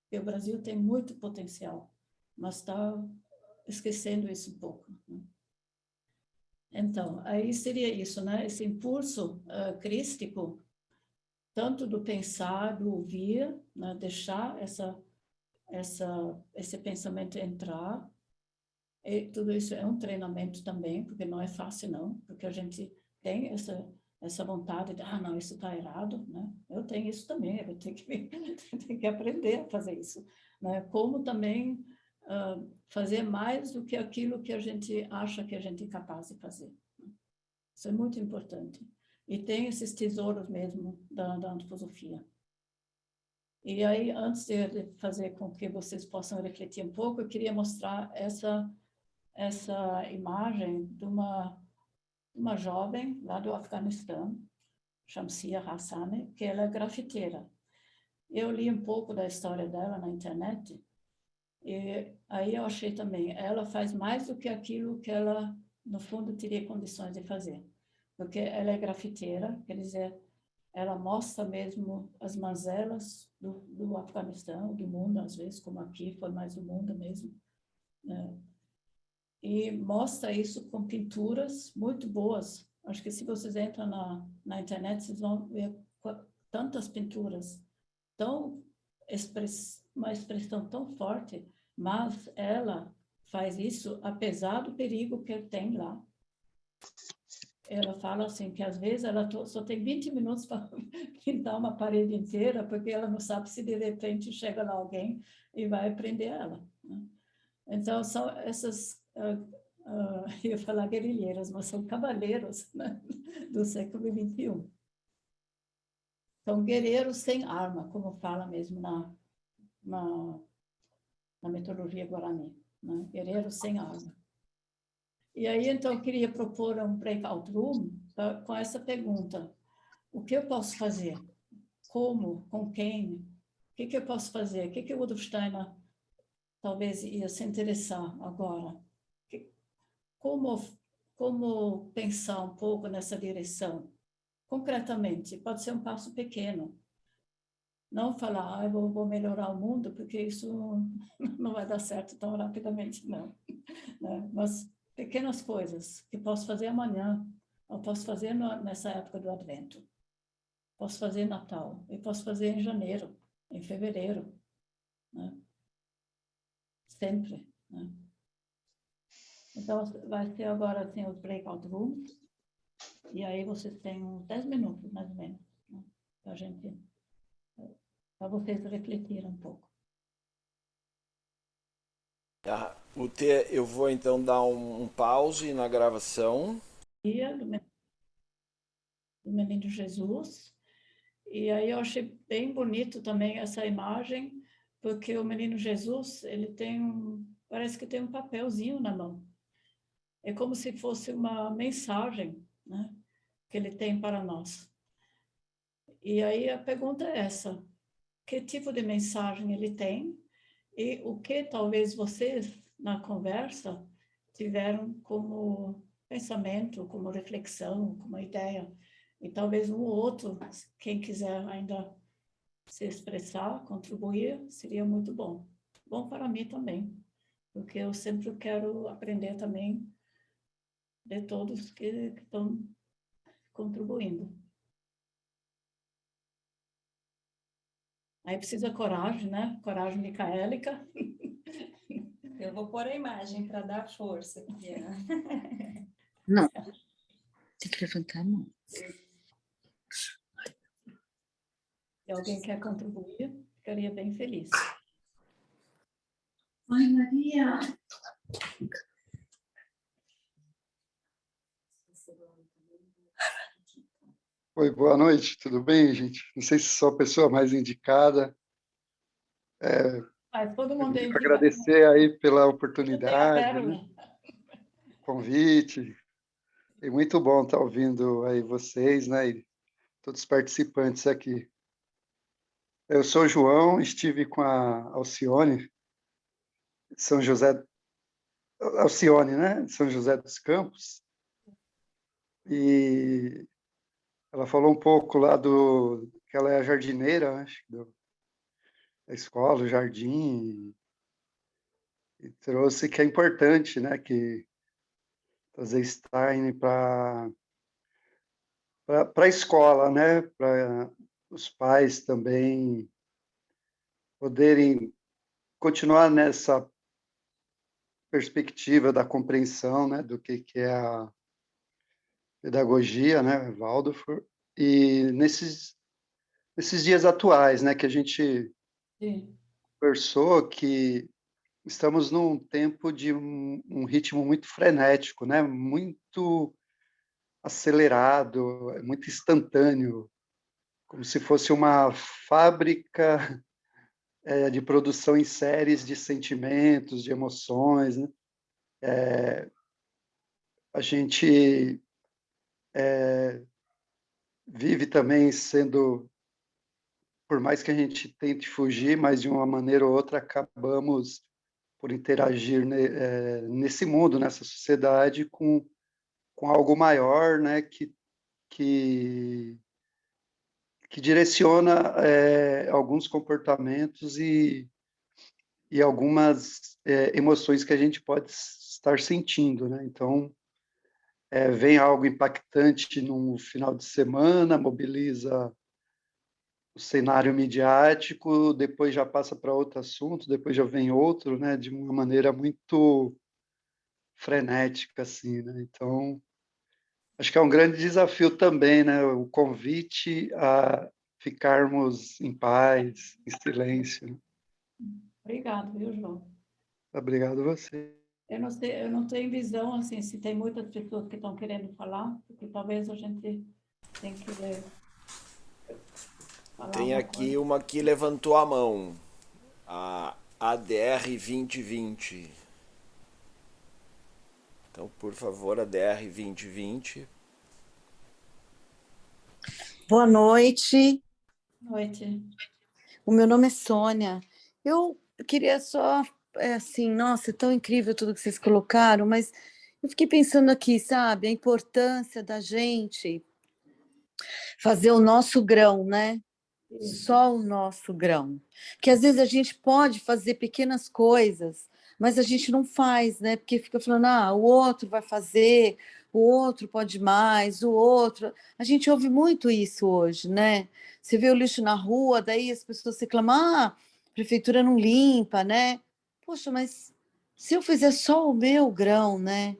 Porque o Brasil tem muito potencial, mas está esquecendo isso um pouco, né? Então, aí seria isso, né? Esse impulso crístico, tanto do pensar, do ouvir, né? Deixar esse pensamento entrar. E tudo isso é um treinamento também, porque não é fácil não, porque a gente tem essa vontade de, não, isso está errado, né? Eu tenho isso também, eu tenho que aprender a fazer isso, né? Como também fazer mais do que aquilo que a gente acha que a gente é capaz de fazer. Isso é muito importante. E tem esses tesouros mesmo da antroposofia. E aí, antes de fazer com que vocês possam refletir um pouco, eu queria mostrar essa imagem de uma jovem lá do Afeganistão, Shamsia Hassani, que ela é grafiteira. Eu li um pouco da história dela na internet, e aí eu achei também, ela faz mais do que aquilo que ela, no fundo, teria condições de fazer. Porque ela é grafiteira, quer dizer, ela mostra mesmo as mazelas do Afeganistão, do mundo, às vezes, como aqui, foi mais do mundo mesmo, né? E mostra isso com pinturas muito boas. Acho que se vocês entram na internet, vocês vão ver tantas pinturas, uma expressão tão forte, mas ela faz isso apesar do perigo que tem lá. Ela fala assim que às vezes ela só tem 20 minutos para pintar uma parede inteira, porque ela não sabe se de repente chega lá alguém e vai prender ela, né? Então, são essas, eu ia falar guerrilheiras, mas são cavaleiros, né, do século XXI. São guerreiros sem arma, como fala mesmo na mitologia guarani, né? Guerreiros sem arma. E aí, então, eu queria propor um breakout room com essa pergunta. O que eu posso fazer? Como? Com quem? O que eu posso fazer? O que o Rudolf Steiner talvez ia se interessar agora? Como, como pensar um pouco nessa direção? Concretamente, pode ser um passo pequeno. Não falar, eu vou melhorar o mundo, porque isso não vai dar certo tão rapidamente, não. Né? Mas pequenas coisas que posso fazer amanhã, eu posso fazer nessa época do Advento, posso fazer em Natal, eu posso fazer em janeiro, em fevereiro, né? Sempre. Né? Então, vai ser agora assim, os breakout rooms, e aí vocês têm uns 10 minutos, mais ou menos, né? Para vocês refletirem um pouco. Tá. Eu vou então dar um pause na gravação. Do Menino Jesus. E aí eu achei bem bonito também essa imagem, porque o Menino Jesus, ele parece que tem um papelzinho na mão. É como se fosse uma mensagem, né, que ele tem para nós. E aí a pergunta é essa: que tipo de mensagem ele tem e o que talvez vocês, na conversa, tiveram como pensamento, como reflexão, como ideia. E talvez um ou outro, quem quiser ainda se expressar, contribuir, seria muito bom. Bom para mim também, porque eu sempre quero aprender também de todos que estão contribuindo. Aí precisa coragem, né? Coragem micaélica. Eu vou pôr a imagem para dar força aqui. Não, tem que levantar a mão. Se alguém quer contribuir, ficaria bem feliz. Oi, Maria. Oi, boa noite, tudo bem, gente? Não sei se sou a pessoa mais indicada. Mas todo mundo é indicado. Agradecer aí pela Tem a oportunidade, né? pérola. Convite. E muito bom estar ouvindo aí vocês, né? E todos os participantes aqui. Eu sou o João, estive com a Alcione, de São José, Alcione, né? De São José dos Campos. E ela falou um pouco lá que ela é a jardineira, acho, da escola, o jardim, e trouxe que é importante, né? Que trazer Stein para a escola, né? Para os pais também poderem continuar nessa perspectiva da compreensão, né? Do que é a pedagogia, né? Waldorf. E nesses dias atuais, né? Que a gente Sim. conversou que estamos num tempo de um ritmo muito frenético, né? Muito acelerado, muito instantâneo, como se fosse uma fábrica de produção em séries de sentimentos, de emoções, né? A gente vive também sendo, por mais que a gente tente fugir, mas de uma maneira ou outra acabamos por interagir nesse mundo, nessa sociedade, com algo maior, né? Que, que direciona alguns comportamentos e algumas emoções que a gente pode estar sentindo, né? Então, vem algo impactante no final de semana, mobiliza o cenário midiático, depois já passa para outro assunto, depois já vem outro, né? De uma maneira muito frenética, assim, né? Então, acho que é um grande desafio também, né? O convite a ficarmos em paz, em silêncio, né? Obrigado, viu, João? Obrigado a você. Eu não sei, eu não tenho visão, assim, se tem muitas pessoas que estão querendo falar, porque talvez a gente tenha que falar Tem uma aqui coisa. uma que levantou a mão. A ADR 2020. Então, por favor, ADR 2020. Boa noite. Noite. O meu nome é Sônia. Eu queria só, assim, nossa, é tão incrível tudo que vocês colocaram, mas eu fiquei pensando aqui, sabe, a importância da gente fazer o nosso grão, né? Só o nosso grão. Porque às vezes a gente pode fazer pequenas coisas, mas a gente não faz, né? Porque fica falando, o outro vai fazer, o outro pode mais, o outro. A gente ouve muito isso hoje, né? Você vê o lixo na rua, daí as pessoas reclamam, a prefeitura não limpa, né? Poxa, mas se eu fizer só o meu grão, né?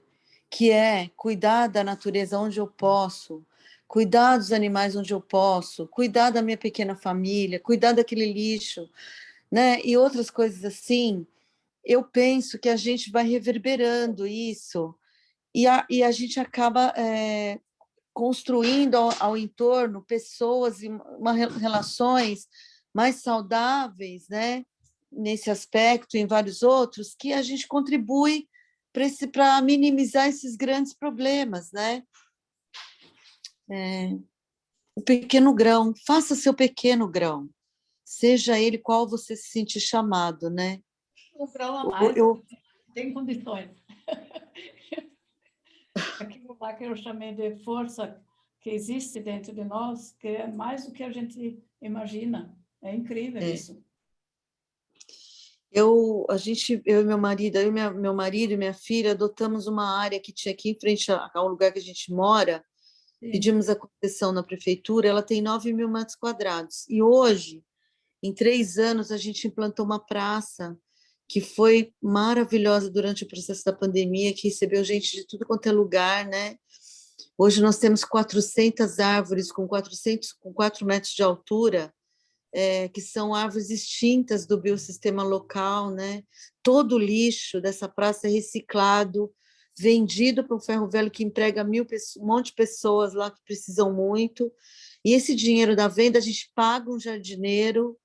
Que é cuidar da natureza onde eu posso, cuidar dos animais onde eu posso, cuidar da minha pequena família, cuidar daquele lixo, né? E outras coisas assim, eu penso que a gente vai reverberando isso e a gente acaba construindo ao entorno pessoas e relações mais saudáveis, né? Nesse aspecto e em vários outros, que a gente contribui para minimizar esses grandes problemas, né? O pequeno grão, faça seu pequeno grão, seja ele qual você se sentir chamado, né? Um grão a Eu, mais eu, tem condições. Aquilo lá que eu chamei de força que existe dentro de nós, que é mais do que a gente imagina. É incrível isso. eu e meu marido, meu marido e minha filha adotamos uma área que tinha aqui em frente ao lugar que a gente mora, Sim. pedimos a concessão na prefeitura, ela tem 9.000 metros quadrados. E hoje, em 3 anos, a gente implantou uma praça que foi maravilhosa durante o processo da pandemia, que recebeu gente de tudo quanto é lugar, né? Hoje nós temos 400 árvores com 4 metros de altura, que são árvores extintas do biossistema local, né? Todo o lixo dessa praça é reciclado, vendido para o ferro velho que emprega um monte de pessoas lá que precisam muito. E esse dinheiro da venda a gente paga um jardineiro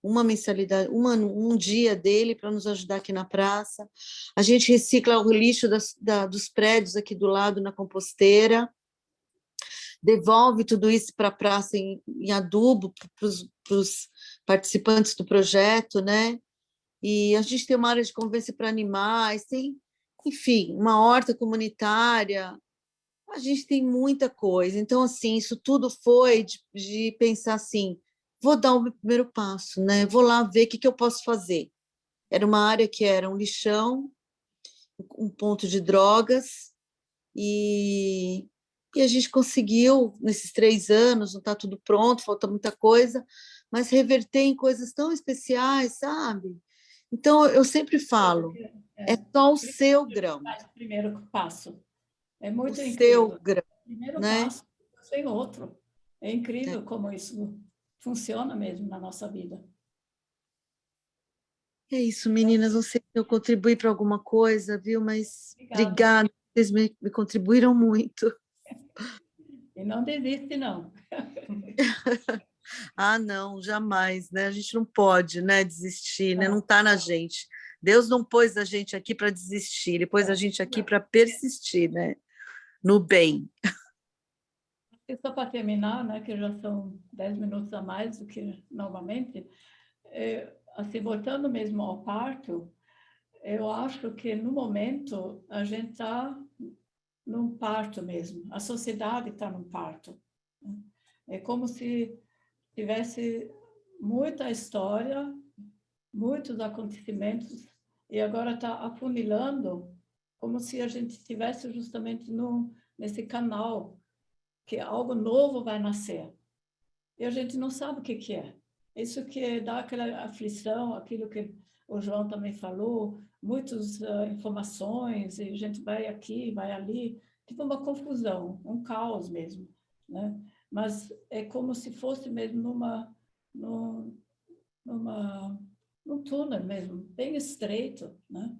uma mensalidade, um dia dele para nos ajudar aqui na praça. A gente recicla o lixo dos prédios aqui do lado na composteira, devolve tudo isso para a praça em adubo para os participantes do projeto, né? E a gente tem uma área de convivência para animais, tem, enfim, uma horta comunitária. A gente tem muita coisa. Então, assim, isso tudo foi de pensar assim, vou dar o meu primeiro passo, né? Vou lá ver o que eu posso fazer. Era uma área que era um lixão, um ponto de drogas, e, e a gente conseguiu, nesses 3 anos, não está tudo pronto, falta muita coisa, mas reverter em coisas tão especiais, sabe? Então, eu sempre falo, é só o seu grão, Faz o primeiro passo. É o muito seu incrível. grão, Primeiro né? passo, sem outro. É incrível como isso funciona mesmo na nossa vida. É isso, meninas. Não sei se eu contribuí para alguma coisa, viu? Mas Obrigada. obrigada, vocês me contribuíram muito. E não desiste, não. Ah, não, jamais, né? A gente não pode, né, desistir, né? Não Não. está na gente. Deus não pôs a gente aqui para desistir, Ele pôs a gente aqui para persistir, né? No bem. E só para terminar, né, que já são 10 minutos a mais do que normalmente, assim, voltando mesmo ao parto, eu acho que no momento a gente está num parto mesmo, a sociedade está num parto. É como se tivesse muita história, muitos acontecimentos, e agora está afunilando, como se a gente estivesse justamente nesse canal, que algo novo vai nascer. E a gente não sabe o que que é. Isso que dá aquela aflição, aquilo que o João também falou, muitas informações, e a gente vai aqui, vai ali, tipo uma confusão, um caos mesmo, né? Mas é como se fosse mesmo num, numa, num túnel mesmo, bem estreito, né?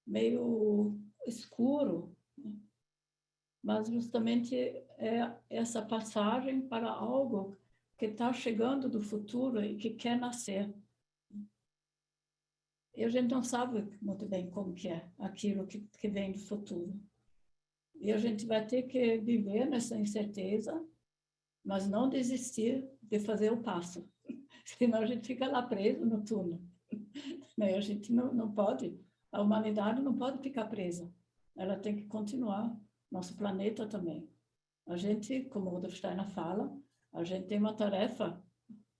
Meio escuro, né? Mas justamente é essa passagem para algo que está chegando do futuro e que quer nascer. E a gente não sabe muito bem como que é aquilo que vem do futuro. E a gente vai ter que viver nessa incerteza, mas não desistir de fazer o passo. Senão a gente fica lá preso no túnel. Né? A gente não pode, a humanidade não pode ficar presa. Ela tem que continuar, nosso planeta também. A gente, como o Rudolf Steiner fala, a gente tem uma tarefa,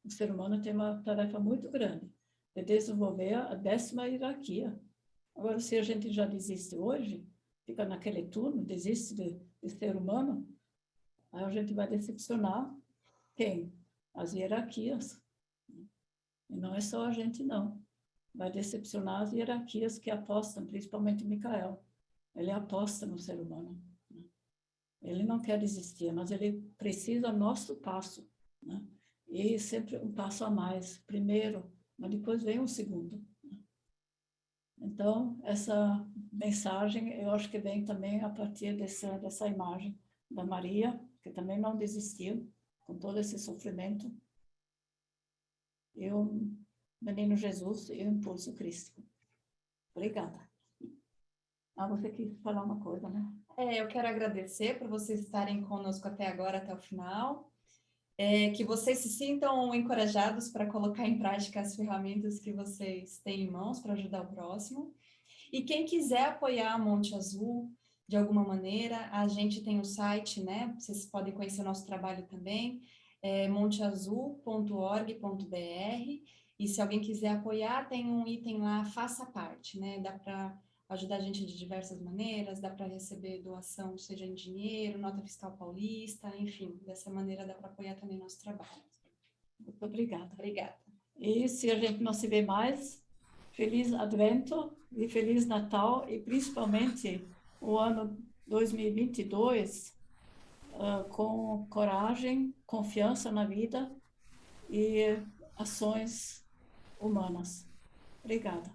o ser humano tem uma tarefa muito grande, de desenvolver a 10ª hierarquia. Agora, se a gente já desiste hoje, fica naquele turno, desiste de ser humano, aí a gente vai decepcionar quem? As hierarquias. E não é só a gente, não. Vai decepcionar as hierarquias que apostam, principalmente Micael. Ele aposta no ser humano. Né? Ele não quer desistir, mas ele precisa do nosso passo. Né? E sempre um passo a mais. Primeiro, mas depois vem um segundo. Então, essa mensagem, eu acho que vem também a partir dessa imagem da Maria, que também não desistiu, com todo esse sofrimento, e o menino Jesus e o impulso crístico. Obrigada. Você quis falar uma coisa, né? Eu quero agradecer por vocês estarem conosco até agora, até o final. Que vocês se sintam encorajados para colocar em prática as ferramentas que vocês têm em mãos para ajudar o próximo. E quem quiser apoiar a Monte Azul de alguma maneira, a gente tem o site, né? Vocês podem conhecer o nosso trabalho também, monteazul.org.br. E se alguém quiser apoiar, tem um item lá, faça parte, né? Dá para ajudar a gente de diversas maneiras, dá para receber doação, seja em dinheiro, nota fiscal paulista, enfim, dessa maneira dá para apoiar também nosso trabalho. Muito obrigada. Obrigada. E se a gente não se vê mais, feliz Advento e Feliz Natal, e principalmente o ano 2022, com coragem, confiança na vida e ações humanas. Obrigada.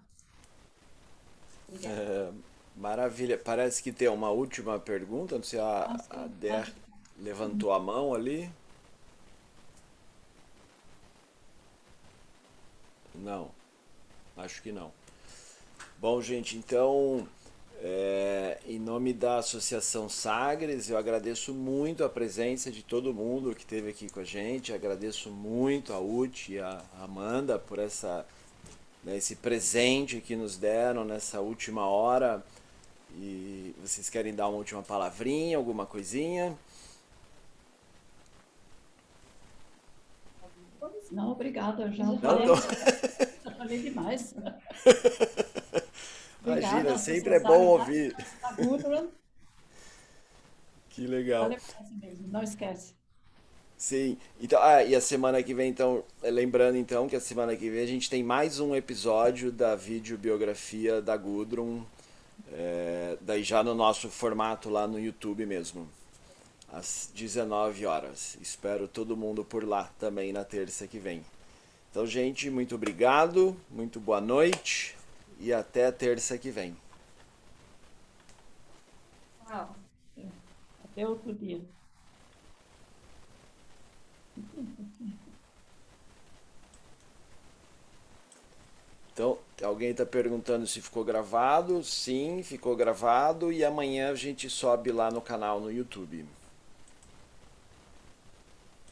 Maravilha. Parece que tem uma última pergunta. Não sei, a Der levantou a mão ali. Não, acho que não. Bom, gente, então, em nome da Associação Sagres, eu agradeço muito a presença de todo mundo que esteve aqui com a gente. Agradeço muito a Uti e a Amanda por esse presente que nos deram nessa última hora. E vocês querem dar uma última palavrinha, alguma coisinha? Não, obrigada, eu já Não, falei, não. já falei demais. Imagina, Obrigada, sempre é bom ouvir. a Gudrun. Que legal. Valeu mesmo, não esquece. Sim, então, e a semana que vem, então, lembrando então que a semana que vem a gente tem mais um episódio da videobiografia da Gudrun, daí já no nosso formato lá no YouTube mesmo, às 19 horas. Espero todo mundo por lá também na terça que vem. Então, gente, muito obrigado, muito boa noite e até terça que vem. Tchau. Até outro dia. Então, alguém está perguntando se ficou gravado. Sim, ficou gravado e amanhã a gente sobe lá no canal no YouTube.